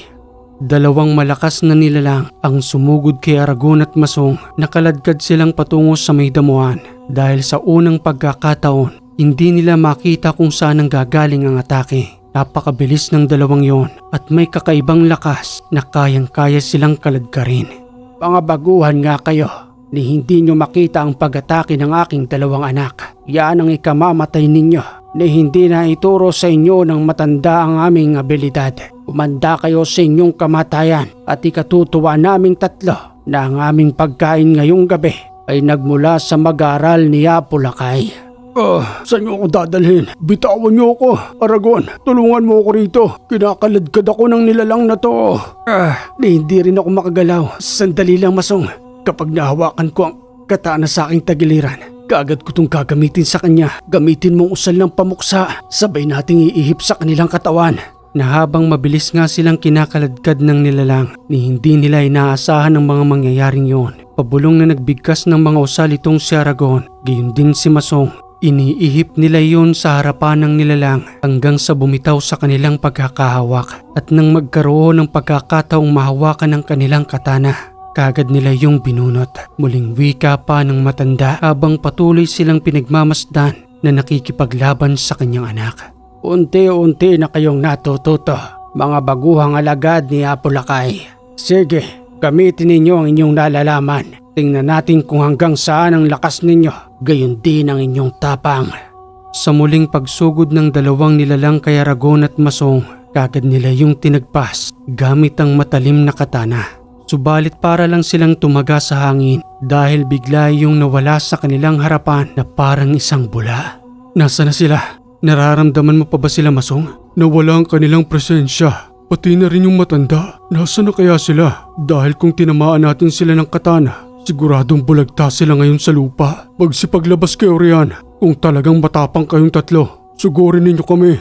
Dalawang malakas na nilalang ang sumugod kay Aragon at Masong. Nakaladkad silang patungo sa may damuhan dahil sa unang pagkakataon, hindi nila makita kung saan ang gagaling ang atake. Napakabilis ng dalawang yon at may kakaibang lakas na kayang-kaya silang kaladkarin. Mga baguhan nga kayo ni hindi nyo makita ang pag-atake ng aking dalawang anak. Yan ang ikamamatay ninyo ni hindi na ituro sa inyo ng matanda ang aming abilidad. Umanda kayo sa inyong kamatayan at ikatutuwa naming tatlo na ang aming pagkain ngayong gabi ay nagmula sa mag-aaral ni Apulakay. Saan niyo ako dadalhin? Bitawan niyo ako. Aragon, tulungan mo ako rito. Kinakaladkad ako ng nilalang na to. Hindi rin ako makagalaw. Sandali lang, Masong. Kapag nahawakan ko ang katana sa aking tagiliran, kaagad ko itong gagamitin sa kanya. Gamitin mong usal ng pamuksa. Sabay nating iihip sa kanilang katawan. Na habang mabilis nga silang kinakaladkad ng nilalang, ni hindi nila inaasahan ang mga mangyayaring yon. Pabulong na nagbigkas ng mga usal itong si Aragon, gayon din si Masong. Iniihip nila yon sa harapan ng nilalang hanggang sa bumitaw sa kanilang pagkakahawak at nang magkaroon ng pagkakataong mahawakan ng kanilang katana, kaagad nila yung binunot. Muling wika pa ng matanda habang patuloy silang pinagmamasdan na nakikipaglaban sa kanyang anak. Unti-unti na kayong natututo, mga baguhang alagad ni Apulakay. Sige, gamitin ninyo ang inyong nalalaman. Tingnan natin kung hanggang saan ang lakas ninyo, gayon din ang inyong tapang. Sa muling pagsugod ng dalawang nilalang kay Aragon at Masong, kaagad nila yung tinagpas gamit ang matalim na katana. Subalit para lang silang tumaga sa hangin dahil bigla yung nawala sa kanilang harapan na parang isang bula. Nasaan na sila? Nararamdaman mo pa ba sila, Masong? Nawala ang kanilang presensya. Pati na rin yung matanda. Nasaan na kaya sila? Dahil kung tinamaan natin sila ng katana, siguradong bulagta sila ngayon sa lupa. Magsipaglabas kayo riyan. Kung talagang matapang kayong tatlo, sugurin ninyo kami.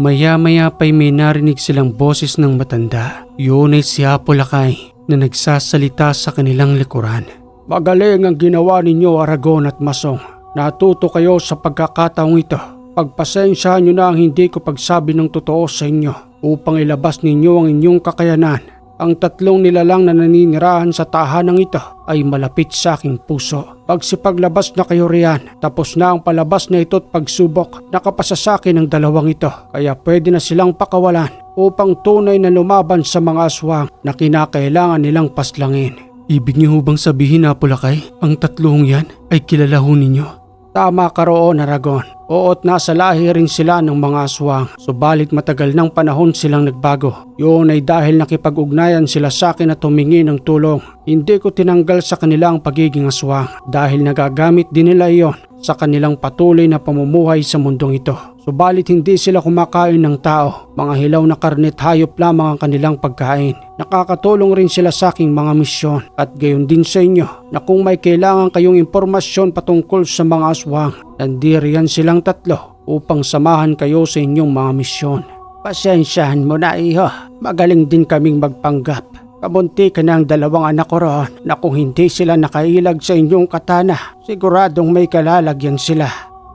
Maya-maya pa'y may narinig silang boses ng matanda. Yun ay si Apolakay na nagsasalita sa kanilang likuran. Magaling ang ginawa ninyo, Aragon at Masong. Natuto kayo sa pagkakataong ito. Pagpasensyahan nyo na ang hindi ko pagsabi ng totoo sa inyo upang ilabas ninyo ang inyong kakayanan. Ang tatlong nilalang na naninirahan sa tahanang ito ay malapit sa aking puso. Pagsipaglabas na kayo riyan, tapos na ang palabas na ito at pagsubok. Nakapasa sa akin ang dalawang ito, kaya pwede na silang pakawalan upang tunay na lumaban sa mga aswang na kinakailangan nilang paslangin. Ibig niyo bang sabihin, Apolakay, ang tatlong yan ay kilala ho ninyo? Tama ka roon, Aragon. Oo't nasa lahi rin sila ng mga aswang, subalit matagal ng panahon silang nagbago. Yun ay dahil nakipag-ugnayan sila sa akin at humingi ng tulong. Hindi ko tinanggal sa kanila ang pagiging aswang dahil nagagamit din nila iyon sa kanilang patuloy na pamumuhay sa mundong ito. Subalit hindi sila kumakain ng tao, mga hilaw na karne't hayop lamang ang kanilang pagkain. Nakakatulong rin sila sa aking mga misyon at gayon din sa inyo na kung may kailangan kayong impormasyon patungkol sa mga aswang, nandiriyan silang tatlo upang samahan kayo sa inyong mga misyon. Pasensyahan mo na, iho. Magaling din kaming magpanggap. Kabunti ka na ang dalawang anak ko roon na kung hindi sila nakailag sa inyong katana, siguradong may kalalagyan sila.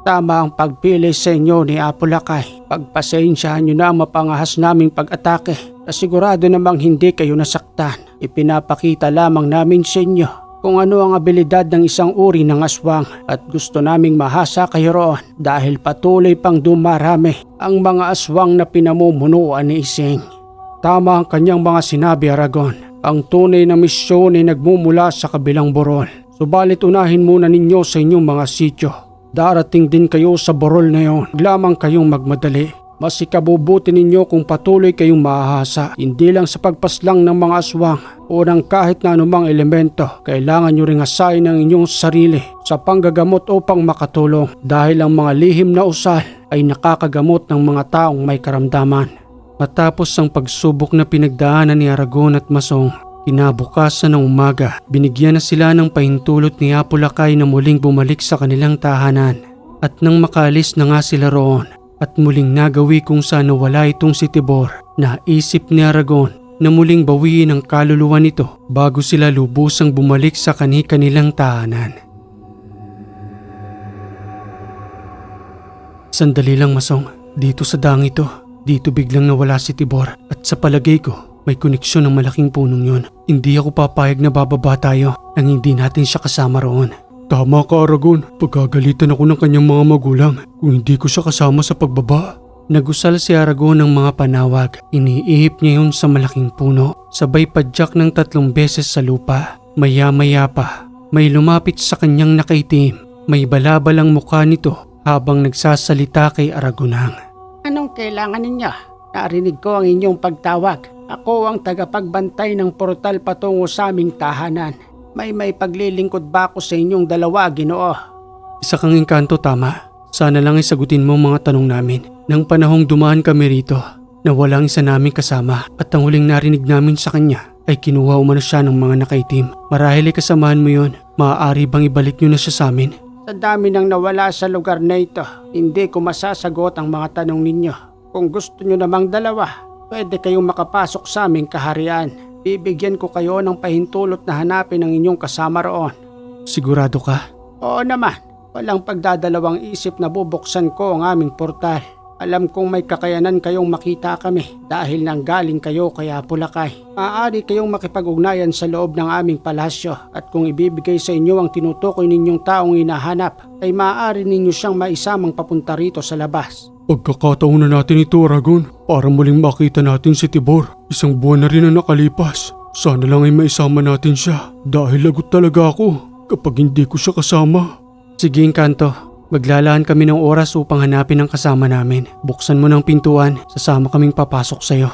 Tama ang pagpili sa inyo ni Apolakay. Pagpasensyahan nyo na ang mapangahas naming pag-atake na sigurado namang hindi kayo nasaktan. Ipinapakita lamang namin sa inyo kung ano ang abilidad ng isang uri ng aswang at gusto naming mahasa kayo roon dahil patuloy pang dumarami ang mga aswang na pinamumunuan ni Ising. Tama ang kanyang mga sinabi, Aragon. Ang tunay na misyon ay nagmumula sa kabilang burol. Subalit unahin muna ninyo sa inyong mga sityo. Darating din kayo sa burol na yon. Lamang kayong magmadali. Mas ikabubuti ninyo kung patuloy kayong mahahasa. Hindi lang sa pagpaslang ng mga aswang o ng kahit na anumang elemento. Kailangan nyo ring asayin ang inyong sarili sa panggagamot upang makatulong. Dahil ang mga lihim na usal ay nakakagamot ng mga taong may karamdaman. Matapos ang pagsubok na pinagdaanan ni Aragon at Masong, kinabukasan ng umaga, binigyan na sila ng pahintulot ni Apolakay na muling bumalik sa kanilang tahanan. At nang makaalis na nga sila roon at muling nagawi kung saan nawala itong si Tibor, naisip ni Aragon na muling bawiin ang kaluluwa nito bago sila lubusang bumalik sa kani-kanilang tahanan. Sandali lang, Masong, dito sa daang ito. Dito biglang nawala si Tibor at sa palagay ko, may koneksyon ng malaking punong yon. Hindi ako papayag na bababa tayo nang hindi natin siya kasama roon. Tama ka, Aragon. Pagkagalitan ako ng kanyang mga magulang kung hindi ko siya kasama sa pagbaba. Nagusal si Aragon ng mga panawag. Iniihip niya yun sa malaking puno. Sabay padyak ng 3 beses sa lupa. Maya-maya pa, may lumapit sa kanyang nakaitim. May balabalang mukha nito habang nagsasalita kay Aragonang. Anong kailangan ninyo? Narinig ko ang inyong pagtawag. Ako ang tagapagbantay ng portal patungo sa aming tahanan. May paglilingkod ba ako sa inyong dalawa, Ginoo? Isa kang engkanto, tama. Sana lang isagutin mo mga tanong namin. Nang panahong dumaan kami rito, na walang isa namin kasama at ang huling narinig namin sa kanya ay kinuha umano siya ng mga nakaitim. Marahil ay kasamahan mo yun. Maaari bang ibalik nyo na siya sa amin? Sa dami nang nawala sa lugar na ito, hindi ko masasagot ang mga tanong ninyo. Kung gusto nyo namang dalawa, pwede kayong makapasok sa aming kaharian. Bibigyan ko kayo ng pahintulot na hanapin ang inyong kasama roon. Sigurado ka? Oo naman, walang pagdadalawang isip na bubuksan ko ang aming portal. Alam kong may kakayanan kayong makita kami dahil nanggaling kayo kay Apolakay. Maaari kayong makipag-ugnayan sa loob ng aming palasyo at kung ibibigay sa inyo ang tinutukoy ninyong taong hinahanap, ay maaari ninyo siyang maisamang papunta rito sa labas. Pagkakataon na natin ito, Aragon, para muling makita natin si Tibor. 1 buwan na rin ang nakalipas. Sana lang ay maisama natin siya dahil lagot talaga ako kapag hindi ko siya kasama. Sige, engkanto. Maglalaan kami ng oras upang hanapin ang kasama namin. Buksan mo ng pintuan, sasama kaming papasok sa'yo.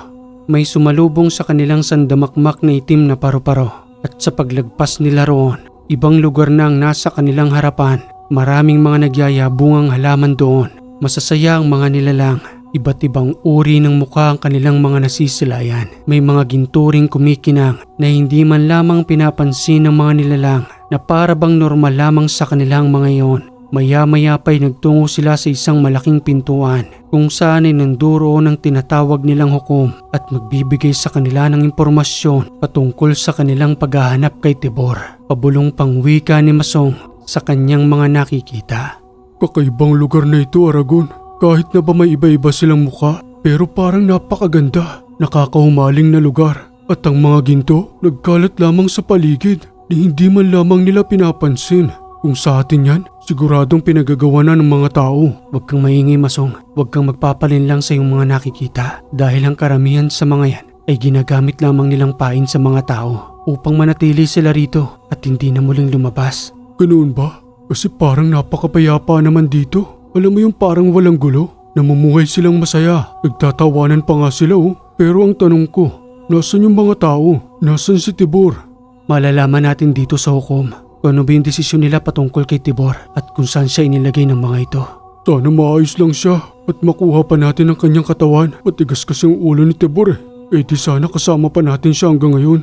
May sumalubong sa kanilang sandamakmak na itim na paru-paro. At sa paglagpas nila roon, ibang lugar na ang nasa kanilang harapan. Maraming mga nagyayabungang halaman doon. Masasaya ang mga nilalang. Iba't ibang uri ng mukha ang kanilang mga nasisilayan. May mga ginturing kumikinang na hindi man lamang pinapansin ng mga nilalang na para bang normal lamang sa kanilang mga iyon. Maya-maya pa'y nagtungo sila sa isang malaking pintuan kung saan ay nanduroon ang tinatawag nilang hukom at magbibigay sa kanila ng impormasyon patungkol sa kanilang paghahanap kay Tibor. Pabulong pangwika ni Masong sa kanyang mga nakikita. Kakaibang lugar na ito, Aragon. Kahit na ba may iba-iba silang mukha, pero parang napakaganda. Nakakahumaling na lugar. At ang mga ginto, nagkalat lamang sa paligid ni hindi man lamang nila pinapansin. Kung sa atin yan, siguradong pinagagawa na ng mga tao. Huwag kang maingay, Masong. Huwag kang magpapalin lang sa iyong mga nakikita dahil ang karamihan sa mga yan ay ginagamit lamang nilang pain sa mga tao upang manatili sila rito at hindi na muling lumabas. Ganoon ba? Kasi parang napakapayapa naman dito. Alam mo yung parang walang gulo? Namumuhay silang masaya. Nagtatawanan pa nga sila oh. Pero ang tanong ko, nasan yung mga tao? Nasan si Tibor? Malalaman natin dito sa hukom kung ano ba yung desisyon nila patungkol kay Tibor at kung saan siya inilagay ng mga ito. Sana maayos lang siya at makuha pa natin ang kanyang katawan. Matigas kasi ang ulo ni Tibor eh. Eh di sana kasama pa natin siya hanggang ngayon.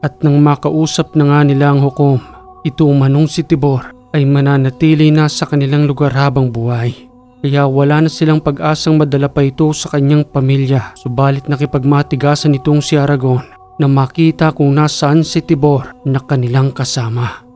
At nang makausap na nga nila ang hukom, ito umanong si Tibor ay mananatili na sa kanilang lugar habang buhay. Kaya wala na silang pag-asang madala pa ito sa kanyang pamilya. Subalit nakipagmatigasan itong si Aragon na makita kung nasaan si Tibor na kanilang kasama.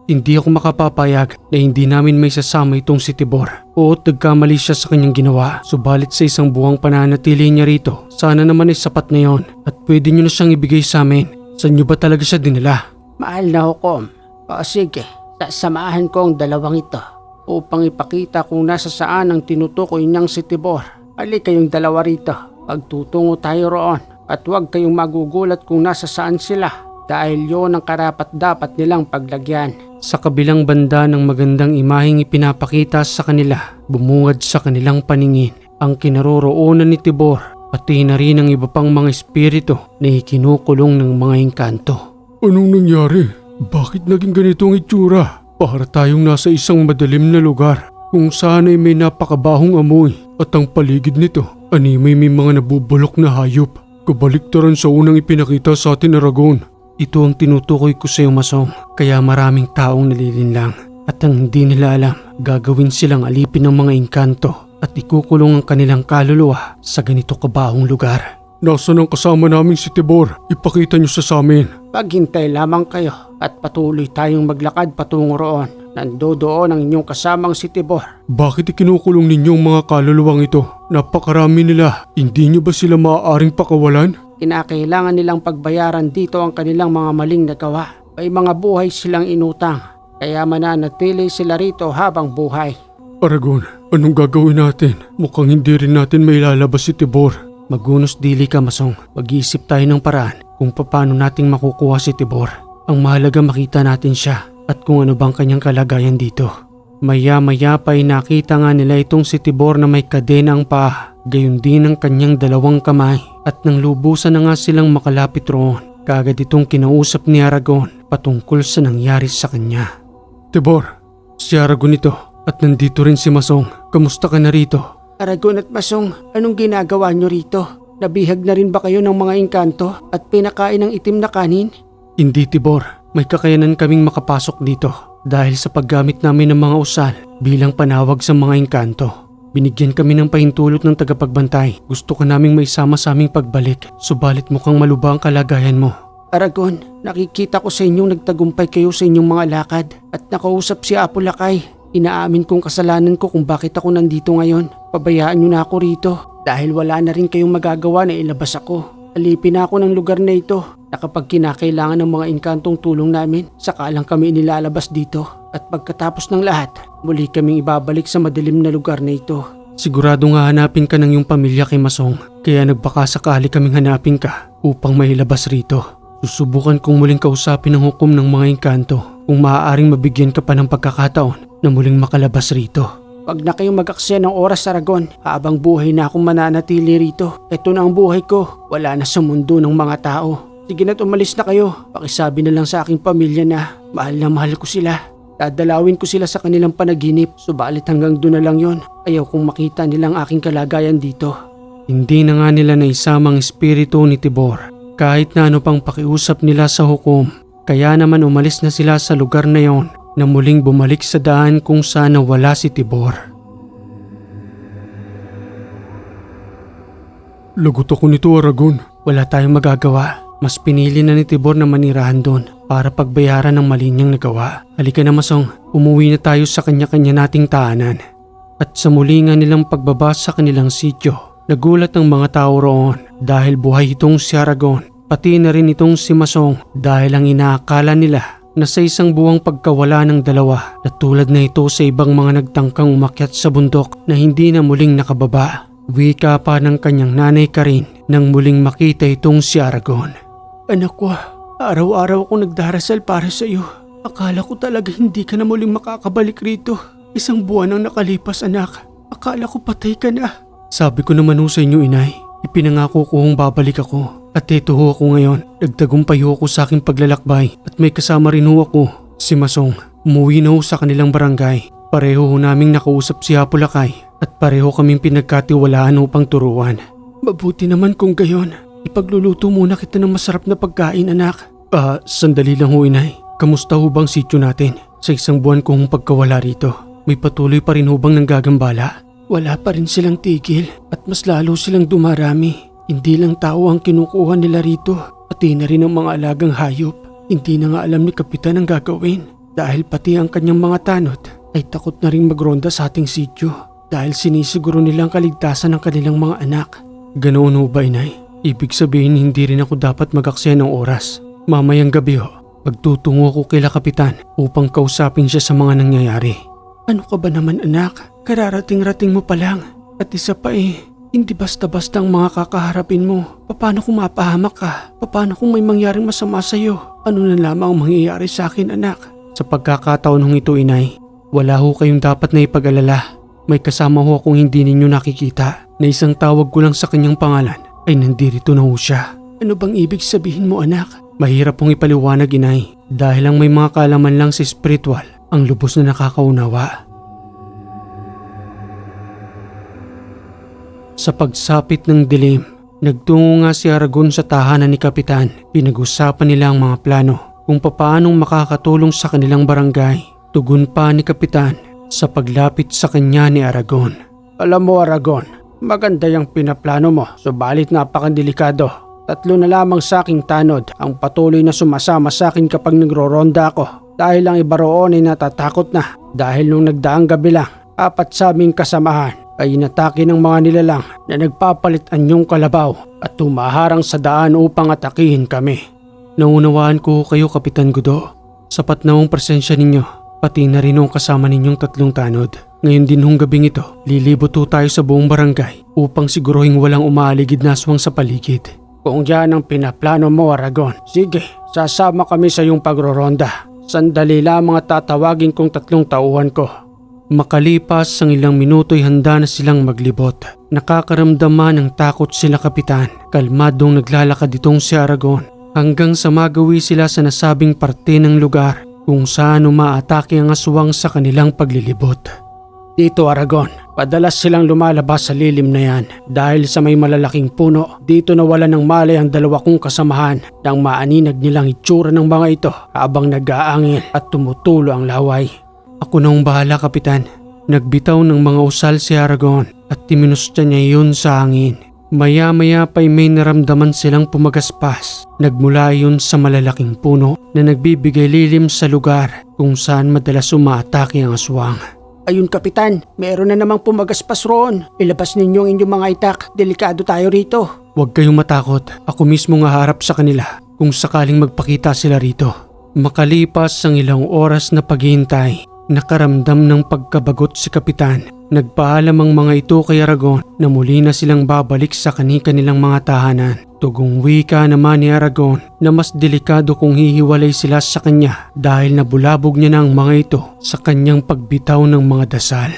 Hindi ako makapapayag na hindi namin may sasama itong si Tibor. Oo, nagkamali siya sa kanyang ginawa. Subalit sa isang buwang pananatili niya rito, sana naman ay sapat na yon at pwede niyo na siyang ibigay sa amin. Saan niyo ba talaga siya dinala? Mahal na hukom. O sige, sasamahan ko ang dalawang ito upang ipakita kung nasa saan ang tinutukoy niyang si Tibor. Halika kayong dalawa rito. Pagtutungo tayo roon at huwag kayong magugulat kung nasa saan sila dahil yon ang karapat-dapat nilang paglagyan. Sa kabilang banda ng magandang imaheng ipinapakita sa kanila, bumungad sa kanilang paningin ang kinaroroonan ni Tibor, pati na rin ang iba pang mga espiritu na ikinukulong ng mga engkanto. Anong nangyari? Bakit naging ganito ang itsura? Para tayong nasa isang madilim na lugar kung saan ay may napakabahong amoy at ang paligid nito animoy may mga nabubulok na hayop. Kabaliktaran sa unang ipinakita sa atin, Aragon. Ito ang tinutukoy ko sa iyo, Masong, kaya maraming taong nalilinlang at ang hindi nila alam, gagawin silang alipin ng mga engkanto at ikukulong ang kanilang kaluluwa sa ganito kabahong lugar. Nasaan ang kasama naming si Tibor? Ipakita niyo sa amin. Paghintay lamang kayo at patuloy tayong maglakad patungo roon. Nandoon ang inyong kasamang si Tibor. Bakit ikinukulong ninyong mga kaluluwang ito? Napakarami nila. Hindi niyo ba sila maaaring pakawalan? Kinakailangan nilang pagbayaran dito ang kanilang mga maling nagawa. May mga buhay silang inutang, kaya mananatili sila rito habang buhay. Aragon, anong gagawin natin? Mukhang hindi rin natin mailalabas si Tibor. Magunos dili ka, Masong. Mag-iisip tayo ng paraan kung paano nating makukuha si Tibor. Ang mahalaga makita natin siya at kung ano bang kanyang kalagayan dito. Maya-maya pa ay nakita nga nila itong si Tibor na may kadena ang paa, gayon din ang kanyang dalawang kamay. At nang lubusan na nga silang makalapit roon, kaagad itong kinausap ni Aragon patungkol sa nangyari sa kanya. Tibor, Si Aragon ito at nandito rin si Masong. Kamusta ka na rito? Aragon at Masong, anong ginagawa nyo rito? Nabihag na rin ba kayo ng mga engkanto at pinakain ng itim na kanin? Hindi, Tibor. May kakayanan kaming makapasok dito dahil sa paggamit namin ng mga usal bilang panawag sa mga engkanto. Binigyan kami ng pahintulot ng tagapagbantay. Gusto ka naming maisama sa aming pagbalik, subalit mukhang maluba ang kalagayan mo. Aragon, nakikita ko sa inyong nagtagumpay kayo sa inyong mga lakad at nakausap si Apo Lakay. Inaamin kong kasalanan ko kung bakit ako nandito ngayon. Pabayaan nyo na ako rito dahil wala na rin kayong magagawa na ilabas ako. Alipin na ako ng lugar na ito na kapag kinakailangan ng mga engkantong tulong namin, saka lang kami inilalabas dito. At pagkatapos ng lahat, muli kaming ibabalik sa madilim na lugar na ito. Sigurado nga hanapin ka ng iyong pamilya kay Masong, kaya nagbakasakali kaming hanapin ka upang mailabas rito. Susubukan kong muling kausapin ang hukom ng mga engkanto kung maaaring mabigyan ka pa ng pagkakataon na muling makalabas rito. Wag na kayong mag-aksaya ng oras, Aragon. Habang buhay na akong mananatili rito. Ito na ang buhay ko. Wala na sa mundo ng mga tao. Sige na't umalis na kayo. Pakisabi na lang sa aking pamilya na mahal ko sila. Dadalawin ko sila sa kanilang panaginip. Subalit hanggang doon na lang yon. Ayaw kong makita nilang aking kalagayan dito. Hindi na nga nila naisamang espiritu ni Tibor kahit na ano pang pakiusap nila sa hukom. Kaya naman umalis na sila sa lugar na yon na muling bumalik sa daan kung saan nawala si Tibor. Lagot ako nito, Aragon. Wala tayong magagawa. Mas pinili na ni Tibor na manirahan doon para pagbayaran ng mali niyang nagawa. Halika na, Masong, umuwi na tayo sa kanya-kanya nating tahanan. At sa muli nga nilang pagbaba sa kanilang sityo, nagulat ang mga tao roon dahil buhay itong si Aragon. Pati na rin itong si Masong dahil ang inaakala nila na sa isang buwang pagkawala ng dalawa na tulad na ito sa ibang mga nagtangkang umakyat sa bundok na hindi na muling nakababa. Wika pa ng kanyang nanay Karin nang muling makita itong si Aragon. Anak ko, araw-araw akong nagdarasal para sa iyo. Akala ko talaga hindi ka na muling makakabalik rito. Isang buwan ang nakalipas, anak. Akala ko patay ka na. Sabi ko naman ho sa inyo, inay. Ipinangako ko kung babalik ako. At ito ho ako ngayon. Nagtagumpay ho ako sa aking paglalakbay. At may kasama rin ho ako, si Masong. Umuwi na ho sa kanilang barangay. Pareho ho naming nakausap si Hapulakay. At pareho kaming pinagkatiwalaan upang turuan. Mabuti naman kung gayon. Ipagluluto muna kita ng masarap na pagkain, anak. Sandali lang ho, inay. Kamusta ho bang sityo natin? Sa isang buwan kong pagkawala rito, may patuloy pa rin ho bang nanggagambala? Wala pa rin silang tigil at mas lalo silang dumarami. Hindi lang tao ang kinukuha nila rito, pati na rin ang mga alagang hayop. Hindi na nga alam ni Kapitan ang gagawin dahil pati ang kanyang mga tanod ay takot na rin magronda sa ating sityo dahil sinisiguro nilang kaligtasan ng kanilang mga anak. Ganoon ho ba, inay? Ibig sabihin hindi rin ako dapat mag-aksaya ng oras. Mamayang gabi ho, magtutungo ako kila Kapitan upang kausapin siya sa mga nangyayari. Ano ka ba naman, anak? Kararating-rating mo pa lang. At isa pa hindi basta-basta ang mga kakaharapin mo. Paano kung mapahamak ka? Paano kung may mangyaring masama sa'yo? Ano na lamang ang mangyayari sa akin, anak? Sa pagkakataon ng ito, inay, wala ho kayong dapat na ipag-alala. May kasama ho akong hindi ninyo nakikita na isang tawag ko lang sa kanyang pangalan ay nandirito na ho siya. Ano bang ibig sabihin mo, anak? Mahirap pong ipaliwanag, inay, dahil lang may mga kaalaman lang sa spiritual ang lubos na nakakaunawa. Sa pagsapit ng dilim, nagtungo nga si Aragon sa tahanan ni Kapitan. Pinag-usapan nila ang mga plano kung papaanong makakatulong sa kanilang barangay. Tugon pa ni Kapitan sa paglapit sa kanya ni Aragon. Alam mo, Aragon, maganda yung pinaplano mo, subalit napakadelikado. 3 na lamang sa aking tanod ang patuloy na sumasama sa akin kapag nagro-ronda ako. Dahil ang iba roon ay natatakot na dahil nung nagdaang gabi lang, 4 sa aming kasamahan ay inatake ng mga nilalang na nagpapalit anyong kalabaw at tumaharang sa daan upang atakihin kami. Naunawaan ko kayo, Kapitan Gudo. Sapat na ang presensya ninyo, pati na rin ang kasama ninyong 3 tanod. Ngayon din hong gabing ito, lilibot tayo sa buong barangay upang siguruhing walang umaaligid na aswang sa paligid. Kung yan ang pinaplano mo, Aragon, sige, sasama kami sa iyong pagroronda. Sandali lamang at tatawagin kong 3 tauhan ko. Makalipas ang ilang minuto'y handa na silang maglibot. Nakakaramdaman ng takot sila, Kapitan. Kalmadong naglalakad itong si Aragon hanggang sa magawi sila sa nasabing parte ng lugar kung saan umaatake ang aswang sa kanilang paglilibot. Dito, Aragon, padalas silang lumalabas sa lilim na yan dahil sa may malalaking puno. Dito nawala ng malay ang 2 kong kasamahan nang maaninag nilang itsura ng mga ito habang nag-aangil at tumutulo ang laway. Ako na ang bahala, Kapitan. Nagbitaw ng mga usal si Aragon at timinustya niya yun sa hangin. Maya-maya pa'y may naramdaman silang pumagaspas. Nagmula yun sa malalaking puno na nagbibigay lilim sa lugar kung saan madalas umaatake ang aswang. Ayun, Kapitan, meron na namang pumagaspas roon. Ilabas ninyo ang inyong mga itak. Delikado tayo rito. Huwag kayong matakot. Ako mismo nga harap sa kanila kung sakaling magpakita sila rito. Makalipas ang ilang oras na paghihintay, nakaramdam ng pagkabagot si Kapitan. Nagpaalam ang mga ito kay Aragon na muli na silang babalik sa kani-kanilang mga tahanan. Tugong wika naman ni Aragon na mas delikado kung hihiwalay sila sa kanya dahil nabulabog niya na ang mga ito sa kanyang pagbitaw ng mga dasal.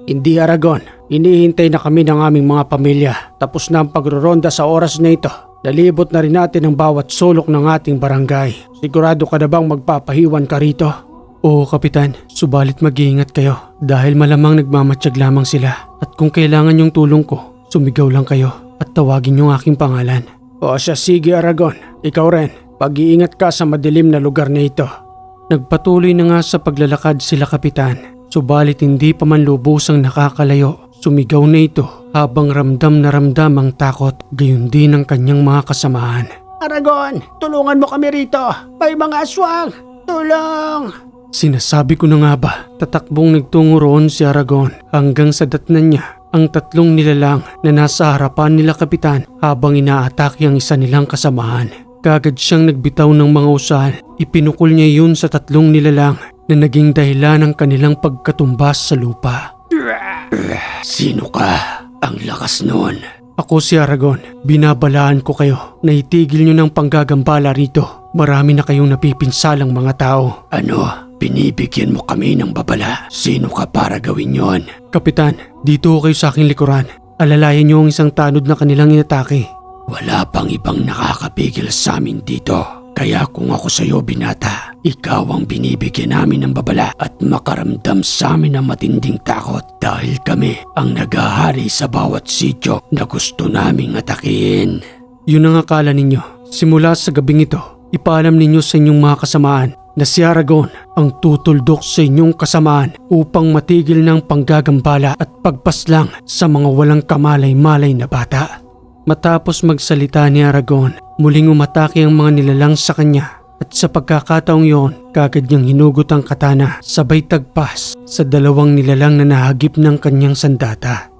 Hindi, Aragon. Hinihintay na kami ng aming mga pamilya. Tapos na ang pagroronda sa oras na ito. Nalibot na rin natin ang bawat sulok ng ating barangay. Sigurado ka na bang magpapahiwan ka rito? Oo, Kapitan. Subalit mag-iingat kayo dahil malamang nagmamatsyag lamang sila. At kung kailangan yung tulong ko, sumigaw lang kayo. at tawagin yung aking pangalan. O siya, sige Aragon, ikaw rin. Pag-iingat ka sa madilim na lugar na ito. Nagpatuloy na nga sa paglalakad sila kapitan, subalit hindi pa man lubusang nakakalayo. Sumigaw na ito habang ramdam na ramdam ang takot, gayon din ang kanyang mga kasamahan. Aragon, tulungan mo kami rito. May mga aswang. Tulong! Sinasabi ko na nga ba, tatakbong nagtungo roon si Aragon hanggang sa datnan niya ang tatlong nilalang na nasa harapan nila kapitan habang inaatake ang isa nilang kasamahan. Kagad siyang nagbitaw ng mga usal, ipinukol niya yun sa tatlong nilalang na naging dahilan ng kanilang pagkatumbas sa lupa. Sino ka? Ang lakas nun. Ako si Aragon, binabalaan ko kayo na itigil niyo ng panggagambala rito. Marami na kayong napipinsalang mga tao. Ano? Binibigyan mo kami ng babala? Sino ka para gawin yon? Kapitan, dito kayo sa aking likuran. Alalayan niyo ang isang tanod na kanilang inatake. Wala pang ibang nakakapigil sa amin dito. Kaya kung ako sa'yo binata, ikaw ang binibigyan namin ng babala at makaramdam sa amin ng matinding takot dahil kami ang naghahari sa bawat sityo na gusto naming atakihin. Yun ang akala ninyo. Simula sa gabing ito, ipaalam ninyo sa inyong mga kasamaan na si Aragon ang tutuldok sa inyong kasamaan upang matigil ng panggagambala at pagpaslang sa mga walang kamalay-malay na bata. Matapos magsalita ni Aragon, muling umatake ang mga nilalang sa kanya at sa pagkakataong yon, kagad niyang hinugot ang katana sabay tagpas sa dalawang nilalang na nahagip ng kanyang sandata.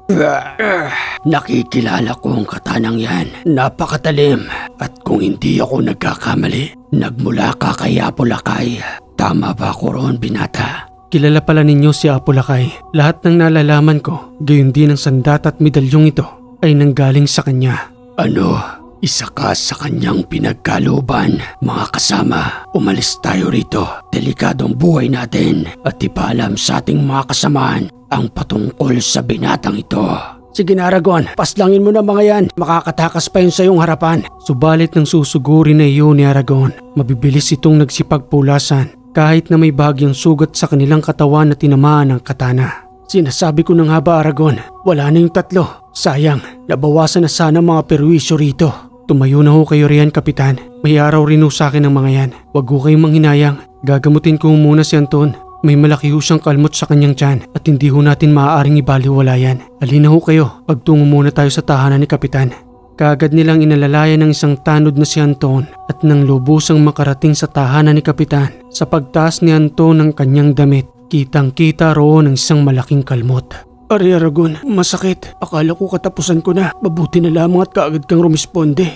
Nakikilala ko ang katanang yan. Napakatalim. At kung hindi ako nagkakamali, nagmula ka kay Apolakay. Tama ba ako roon, binata? Kilala pala ninyo si Apolakay. Lahat ng nalalaman ko, gayon din ang sandata at medalyong ito ay nanggaling sa kanya. Ano? Isa ka sa kanyang pinagkaluban. Mga kasama, umalis tayo rito. Delikadong buhay natin at ipaalam sa ating mga kasamaan ang patungkol sa binatang ito. Sige na Aragon, paslangin mo na mga yan. Makakatakas pa yun sa iyong harapan. Subalit nang susuguri na iyon ni Aragon, mabibilis itong nagsipagpulasan kahit na may bagyang sugat sa kanilang katawan na tinamaan ng katana. Sinasabi ko na nga ba Aragon, wala na yung tatlo. Sayang, nabawasan na sana mga perwisyo rito. Tumayo na ho kayo riyan, kapitan. May araw rin ho sa akin ang mga yan. Huwag ho kayong manghinayang. Gagamutin ko muna si Anton. May malaki ho siyang kalmot sa kanyang tiyan at hindi ho natin maaaring ibaliwala yan. Halina ho kayo, pagtungo muna tayo sa tahanan ni kapitan. Kaagad nilang inalalayan ng isang tanod na si Anton at nang lubusang makarating sa tahanan ni kapitan, sa pagtaas ni Anton ng kanyang damit, kitang-kita roon ang isang malaking kalmot. Ari Aragon, masakit. Akala ko katapusan ko na. Mabuti na lamang at kaagad kang rumisponde.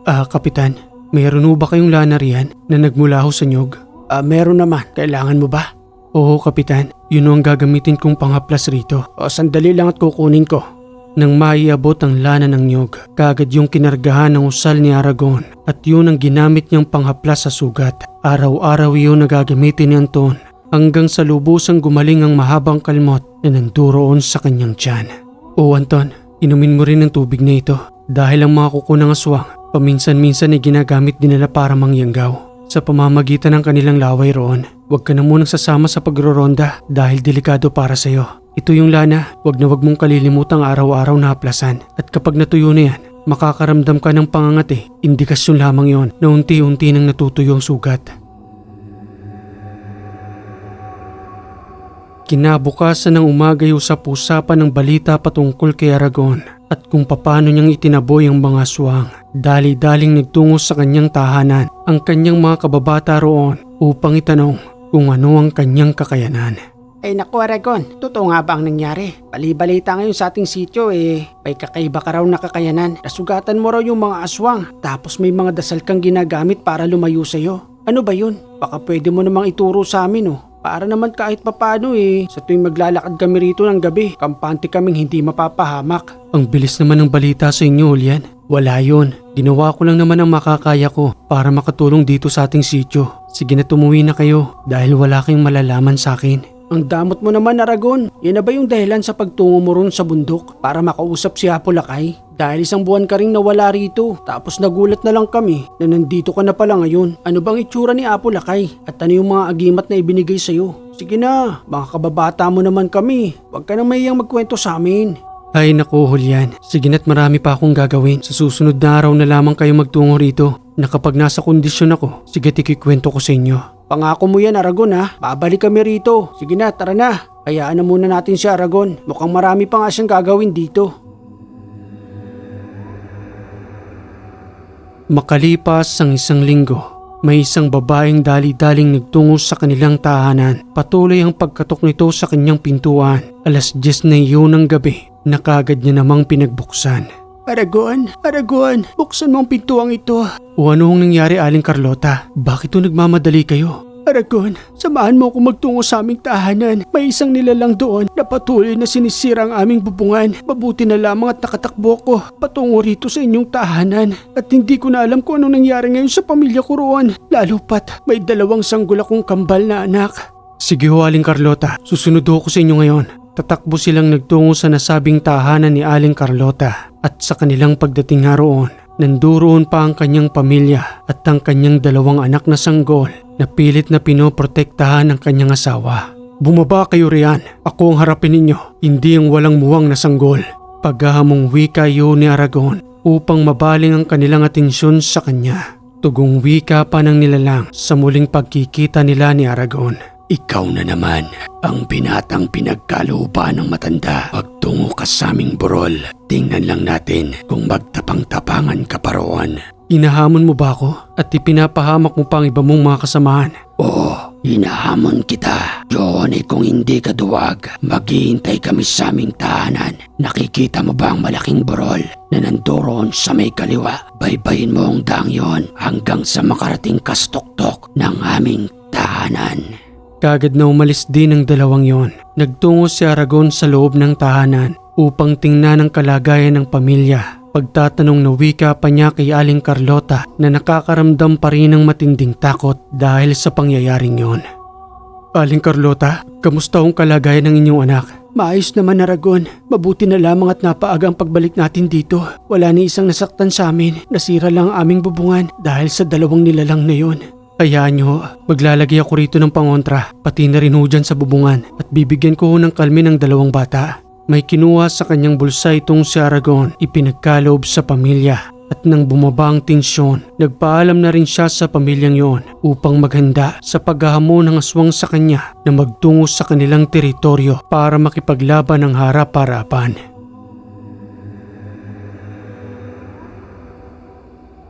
Kapitan, mayroon ho ba kayong lana riyan na nagmula ho sa nyog? Meron naman. Kailangan mo ba? Oo, kapitan. Yun ho ang gagamitin kong panghaplas rito. Sandali lang at kukunin ko. Nang maiabot ang lana ng nyog, kaagad yung kinargahan ng usal ni Aragon at yun ang ginamit niyang panghaplas sa sugat. Araw-araw yun na gagamitin ni Anton hanggang sa lubusang gumaling ang mahabang kalmot na nanduroon sa kanyang tiyan. O Anton, inumin mo rin ang tubig na ito dahil ang mga kuko ng aswang paminsan-minsan ay ginagamit din nila para mangyanggaw. Sa pamamagitan ng kanilang laway roon, huwag ka na munang sasama sa pagroronda dahil delikado para sa iyo. Ito yung lana, huwag mong kalilimutang araw-araw na haplasan at kapag natuyo na yan, makakaramdam ka ng pangangati. Indikasyon lamang yon na unti-unti nang natutuyo ang sugat. Kinabukasan ng umaga ay usap-usapan ng balita patungkol kay Aragon at kung papaano niyang itinaboy ang mga aswang. Dali-daling nagtungo sa kanyang tahanan ang kanyang mga kababata roon upang itanong kung ano ang kanyang kakayanan. Ay naku Aragon, totoo nga ba ang nangyari? Bali-balita ngayon sa ating sityo may kakaiba ka raw na kakayanan. Nasugatan mo raw yung mga aswang tapos may mga dasal kang ginagamit para lumayo sa'yo. Ano ba yun? Baka pwede mo namang ituro sa amin Para naman kahit papano sa tuwing maglalakad kami rito ng gabi, kampante kaming hindi mapapahamak. Ang bilis naman ng balita sa inyo, Julian. Wala yun. Ginawa ko lang naman ang makakaya ko para makatulong dito sa ating sityo. Sige na tumuwi na kayo dahil wala kayong malalaman sa akin. Ang damot mo naman Aragon. Yan na ba yung dahilan sa pagtungo mo ron sa bundok para makausap si Apolakay? Dahil isang buwan ka ring nawala rito tapos nagulat na lang kami na nandito ka na pala ngayon. Ano bang itsura ni Apolakay at ano yung mga agimat na ibinigay sa'yo? Sige na, mga kababata mo naman kami. Huwag ka nang mahiyang magkwento sa amin. Ay naku Julian, sige na't marami pa akong gagawin. Sa susunod na araw na lamang kayo magtungo rito na kapag nasa kondisyon ako, sige ikikwento ko sa inyo. Pangako mo yan, Aragon ha. Babalik kami rito. Sige na, tara na. Hayaan na muna natin si Aragon. Mukhang marami pa nga siyang gagawin dito. Makalipas ang isang linggo, may isang babaeng dali-daling nagtungo sa kanilang tahanan. Patuloy ang pagkatok nito sa kanyang pintuan. 10:00 na iyon ng gabi na kaagad niya namang pinagbuksan. Aragon, buksan mo ang pintuang ito. O ano ang nangyari Aling Carlota? Bakit nagmamadali kayo? Aragon, samahan mo ako magtungo sa aming tahanan. May isang nilalang doon na patuloy na sinisira ang aming bubungan. Mabuti na lamang at nakatakbo ko patungo rito sa inyong tahanan. At hindi ko na alam kung anong nangyari ngayon sa pamilya ko roon. Lalo pat may 2 sanggol akong kambal na anak. Sige ho Aling Carlota, susunod ho ko sa inyo ngayon. Tatakbo silang nagtungo sa nasabing tahanan ni Aling Carlota. At sa kanilang pagdating nga roon, nanduroon pa ang kanyang pamilya at ang kanyang 2 anak na sanggol na pilit na pinoprotektahan ng kanyang asawa. Bumaba kayo riyan, ako ang harapin ninyo, hindi ang walang muwang na sanggol. Paghahamong wika yun ni Aragon upang mabaling ang kanilang atensyon sa kanya. Tugong wika pa ng nilalang sa muling pagkikita nila ni Aragon. Ikaw na naman ang binatang pinagkalooban ng matanda. Magtungo ka sa aming burol. Tingnan lang natin kung magtapang-tapangan ka pa roon. Inahamon mo ba ako at ipinapahamak mo pa ang iba mong mga kasamahan? Oo, hinahamon kita. Johnny, kung hindi ka duwag, maghihintay kami sa aming tahanan. Nakikita mo ba ang malaking burol na nandoon sa may kaliwa? Baybayin mo ang daang yon hanggang sa makarating ka sa tuktok ng aming tahanan. Kaagad na umalis din ang 2 yon. Nagtungo si Aragon sa loob ng tahanan upang tingnan ang kalagayan ng pamilya. Pagtatanong na wika pa niya kay Aling Carlota na nakakaramdam pa rin ng matinding takot dahil sa pangyayaring yon. Aling Carlota, kamusta ang kalagayan ng inyong anak? Maayos naman, Aragon. Mabuti na lamang at napaaga ang pagbalik natin dito. Wala ni isang nasaktan sa amin. Nasira lang ang aming bubungan dahil sa 2 nilalang na yon. Hayaan nyo, maglalagay ako rito ng pangontra, pati na rin ho dyan sa bubungan at bibigyan ko ho ng kalme ng 2 bata. May kinuha sa kanyang bulsa itong si Aragon, ipinagkaloob sa pamilya at nang bumaba ang tensyon, nagpaalam na rin siya sa pamilyang yon upang maghanda sa paghahamon ng aswang sa kanya na magtungo sa kanilang teritoryo para makipaglaban ng harap-harapan.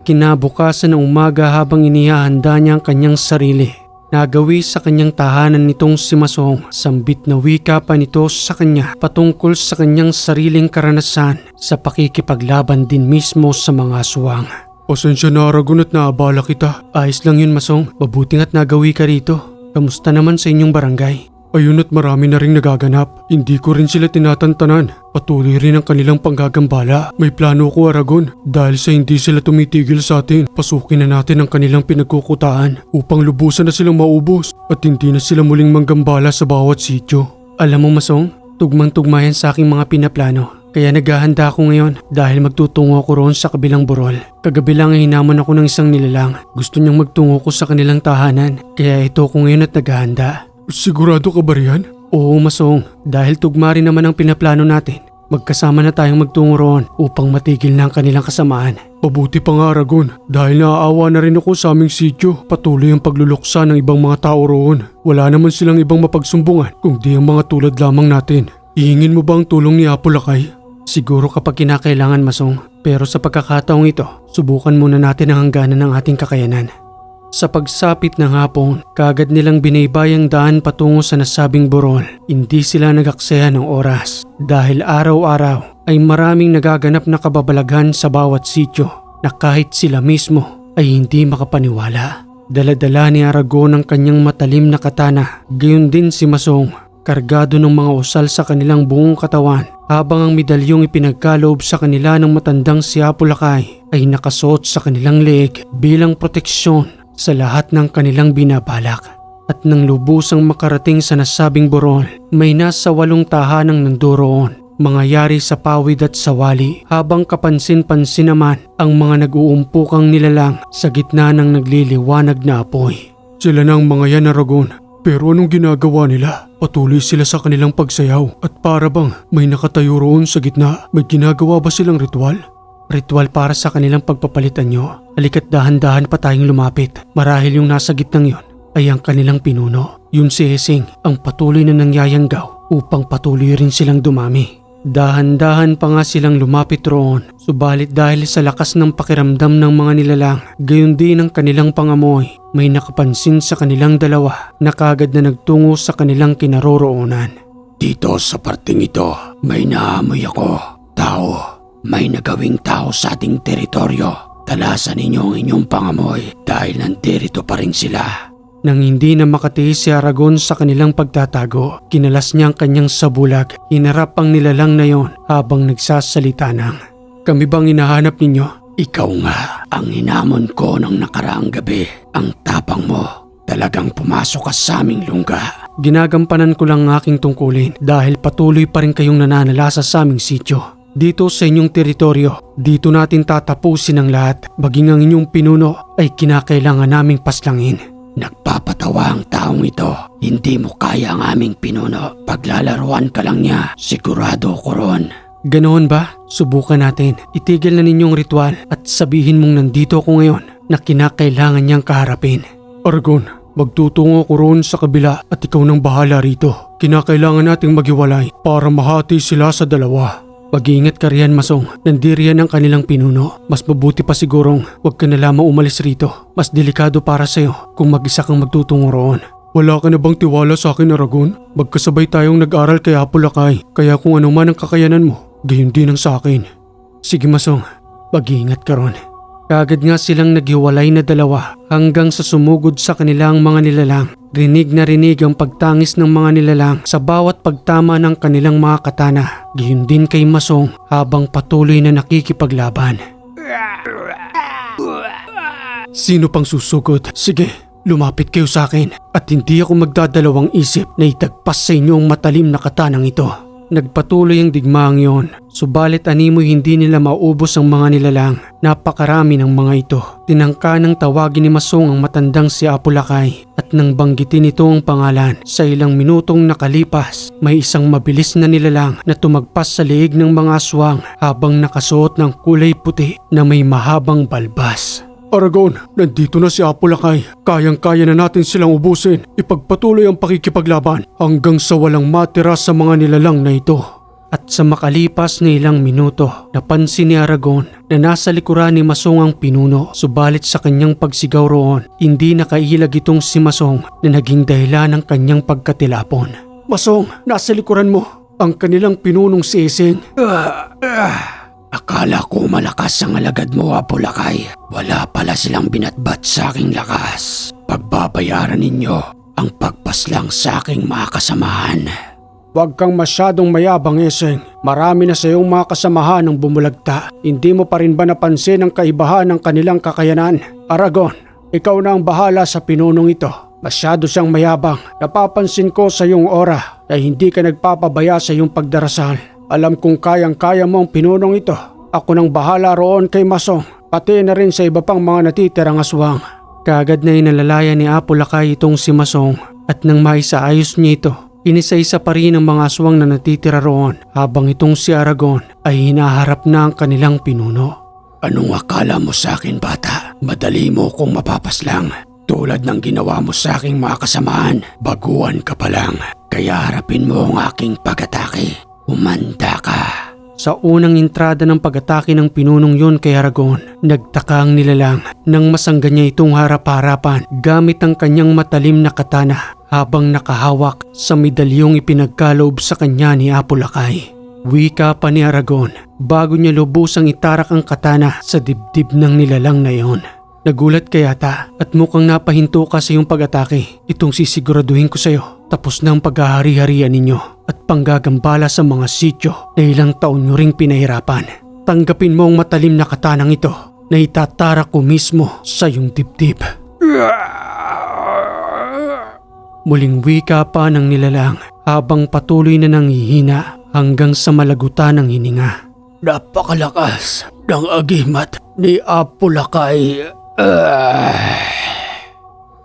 Kinabukasan ng umaga habang inihahanda niya ang kanyang sarili, nagawi sa kanyang tahanan nitong si Masong, sambit na wika pa nito sa kanya patungkol sa kanyang sariling karanasan sa pakikipaglaban din mismo sa mga aswang. Pasensya na Aragon at naabala kita. Ayos lang yun Masong, mabuting at nagawi ka rito. Kamusta naman sa inyong barangay? Ayun at marami na ring nagaganap. Hindi ko rin sila tinatantanan. Patuloy rin ang kanilang panggagambala. May plano ko Aragon. Dahil sa hindi sila tumitigil sa atin, pasukin na natin ang kanilang pinagkukutaan upang lubusan na silang maubos at hindi na sila muling manggambala sa bawat sityo. Alam mo Masong, tugmang-tugma yan sa aking mga pinaplano. Kaya naghahanda ako ngayon dahil magtutungo ako roon sa kabilang burol. Kagabi lang ay hinamon ako ng isang nilalang. Gusto niyang magtungo ko sa kanilang tahanan. Kaya ito ko ngayon at naghahanda. Sigurado ka ba riyan? Oo Masong, dahil tugma rin naman ang pinaplano natin. Magkasama na tayong magtungo roon upang matigil na ang kanilang kasamaan. Mabuti pa nga Aragon, dahil naaawa na rin ako sa aming sityo. Patuloy ang pagluluksa ng ibang mga tao roon. Wala naman silang ibang mapagsumbungan kung di ang mga tulad lamang natin. Ihingin mo ba ang tulong ni Apo Lakay? Siguro kapag kinakailangan Masong, pero sa pagkakataong ito, subukan muna natin ang hangganan ng ating kakayanan. Sa pagsapit ng hapon, kaagad nilang binaybayang daan patungo sa nasabing burol. Hindi sila nag-aksaya ng oras dahil araw-araw ay maraming nagaganap na kababalaghan sa bawat sityo na kahit sila mismo ay hindi makapaniwala. Dala-dala ni Aragon ang kanyang matalim na katana, gayon din si Masong, kargado ng mga usal sa kanilang buong katawan habang ang medalyong ipinagkaloob sa kanila ng matandang si Apo Lakay ay nakasuot sa kanilang leeg bilang proteksyon sa lahat ng kanilang binabalak. At nang lubusang makarating sa nasabing burol, may nasa 8 tahanang nandoon, mga yari sa pawid at sawali, habang kapansin-pansin naman ang mga nag-uumpukang nilalang sa gitna ng nagliliwanag na apoy. Sila na ang mga yan Aragon. Pero anong ginagawa nila? Patuloy sila sa kanilang pagsayaw at para bang may nakatayo roon sa gitna. May ginagawa ba silang ritual? Ritual para sa kanilang pagpapalitan nyo. Halika't dahan-dahan pa tayong lumapit. Marahil yung nasa gitnang yon ay ang kanilang pinuno. Yun si Hesing ang patuloy na nangyayanggaw upang patuloy rin silang dumami. Dahan-dahan pa nga silang lumapit roon, subalit dahil sa lakas ng pakiramdam ng mga nilalang, gayon din ang kanilang pangamoy, may nakapansin sa kanilang dalawa na kagad na nagtungo sa kanilang kinaroroonan. Dito sa parting ito, may naamoy ako. Tao, may nagawing tao sa ating teritoryo. Talasan ninyo ang inyong pangamoy dahil nandirito pa rin sila. Nang hindi na makatiis si Aragon sa kanilang pagtatago, kinalas niya ang kanyang sabulag, hinarap ang nilalang na yon habang nagsasalita ng, "Kami bang hinahanap ninyo?" Ikaw nga ang hinamon ko ng nakaraang gabi. Ang tapang mo, talagang pumasok ka sa aming lungga. Ginagampanan ko lang ang aking tungkulin dahil patuloy pa rin kayong nananalasa sa aming sityo. Dito sa inyong teritoryo, dito natin tatapusin ang lahat, maging ang inyong pinuno ay kinakailangan naming paslangin. Nagpapatawa ang taong ito. Hindi mo kaya ang aming pinuno. Paglalaruan ka lang niya, sigurado ko ron. Ganoon ba? Subukan natin. Itigil na ninyong ritual at sabihin mong nandito ako ngayon na kinakailangan niyang kaharapin. Aragon, magtutungo ko roon sa kabila at ikaw nang bahala rito. Kinakailangan nating maghiwalay para mahati sila sa dalawa. Mag-iingat ka riyan, Masong. Nandiriyan ang kanilang pinuno. Mas mabuti pa sigurong huwag ka na lamang umalis rito. Mas delikado para sa'yo kung mag-isa kang magtutungo roon. Wala ka na bang tiwala sa akin, Aragon? Magkasabay tayong nag-aral kay Apulakay, kaya kung ano man ang kakayanan mo, gayon din ang sa akin. Sige, Masong. Mag-iingat ka ron. Kagad nga silang naghiwalay na dalawa hanggang sa sumugod sa kanilang mga nilalang. Rinig na rinig ang pagtangis ng mga nilalang sa bawat pagtama ng kanilang mga katana. Gayon din kay Masong habang patuloy na nakikipaglaban. Sino pang susugod? Sige, lumapit kayo sa akin at hindi ako magdadalawang isip na itagpas sa inyo ang matalim na katanang ito. Nagpatuloy ang digmaang yon, subalit animoy hindi nila maubos ang mga nilalang. Napakarami ng mga ito. Tinangka ng tawagin ni Masong ang matandang si Apulakay at nang banggitin ito ang pangalan, sa ilang minutong nakalipas, may isang mabilis na nilalang na tumagpas sa liig ng mga aswang habang nakasuot ng kulay puti na may mahabang balbas. Aragon, nandito na si Apulakay. Kayang-kaya na natin silang ubusin. Ipagpatuloy ang pakikipaglaban hanggang sa walang matira sa mga nilalang na ito. At sa makalipas na ilang minuto, napansin ni Aragon na nasa likuran ni Masong ang pinuno. Subalit sa kanyang pagsigaw roon, hindi nakailag itong si Masong na naging dahilan ng kanyang pagkatilapon. Masong, nasa likuran mo. Ang kanilang pinunong si Hesing. Akala ko malakas ang alagad mo, Apulakay. Wala pala silang binatbat sa aking lakas. Pagbabayaran ninyo ang pagpaslang sa aking mga kasamahan. Huwag kang masyadong mayabang, Hesing. Marami na sa iyong mga kasamahan ang bumulagta. Hindi mo pa rin ba napansin ang kaibahan ng kanilang kakayanan? Aragon, ikaw na ang bahala sa pinunong ito. Masyado siyang mayabang. Napapansin ko sa iyong aura na hindi ka nagpapabaya sa iyong pagdarasal. Alam kong kayang-kaya mo ang pinunong ito. Ako nang bahala roon kay Masong, pati na rin sa iba pang mga natitirang aswang. Kagad na inalalaya ni Apulakay itong si Masong at nang maisaayos niya ito, inisa-isa pa rin ang mga aswang na natitira roon habang itong si Aragon ay hinaharap na ang kanilang pinuno. Anong akala mo sa akin, bata? Madali mo kong mapapaslang. Tulad ng ginawa mo sa aking mga kasamahan, baguhan ka pa lang. Kaya harapin mo ang aking pag-atake. Umanda ka. Sa unang entrada ng pag-atake ng pinunong yon kay Aragon, nagtaka ang nilalang nang masangga niya itong harap-harapan gamit ang kanyang matalim na katana habang nakahawak sa medalyong ipinagkaloob sa kanya ni Apulakay. Wika pa ni Aragon bago niya lubusang itarak ang katana sa dibdib ng nilalang na iyon. Nagulat ka yata at mukhang napahinto ka sa iyong pag-atake. Itong sisiguraduhin ko sa iyo. Tapos na ang paghahari-harian ninyo at panggagambala sa mga sityo na ilang taon nyo ring pinahirapan. Tanggapin mo ang matalim na katanang ito na itatarak ko mismo sa iyong dibdib. Muling wika pa ng nilalang habang patuloy na nanghihina hanggang sa malagutan ng hininga. Napakalakas ng agimat ni Apulakay.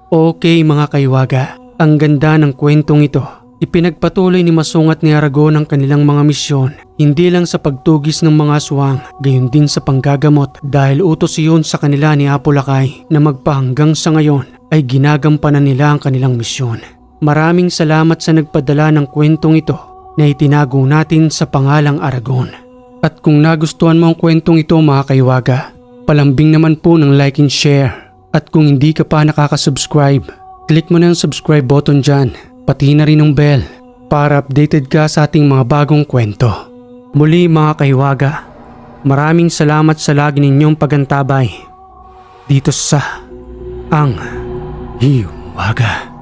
Okay mga kaiwaga, Ang ganda ng kwentong ito. Ipinagpatuloy ni Masong at ni Aragon ang kanilang mga misyon, hindi lang sa pagtugis ng mga aswang, gayon din sa panggagamot dahil utos iyon sa kanila ni Apo Lakay na magpahanggang sa ngayon ay ginagampanan nila ang kanilang misyon. Maraming salamat sa nagpadala ng kwentong ito na itinago natin sa pangalang Aragon. At kung nagustuhan mo ang kwentong ito mga kaiwaga, palambing naman po ng like and share. At kung hindi ka pa nakaka-subscribe, click mo na ang subscribe button dyan. Pati na rin ang bell para updated ka sa ating mga bagong kwento. Muli mga kaiwaga, maraming salamat sa lagi ninyong pagantabay dito sa Ang Hiwaga.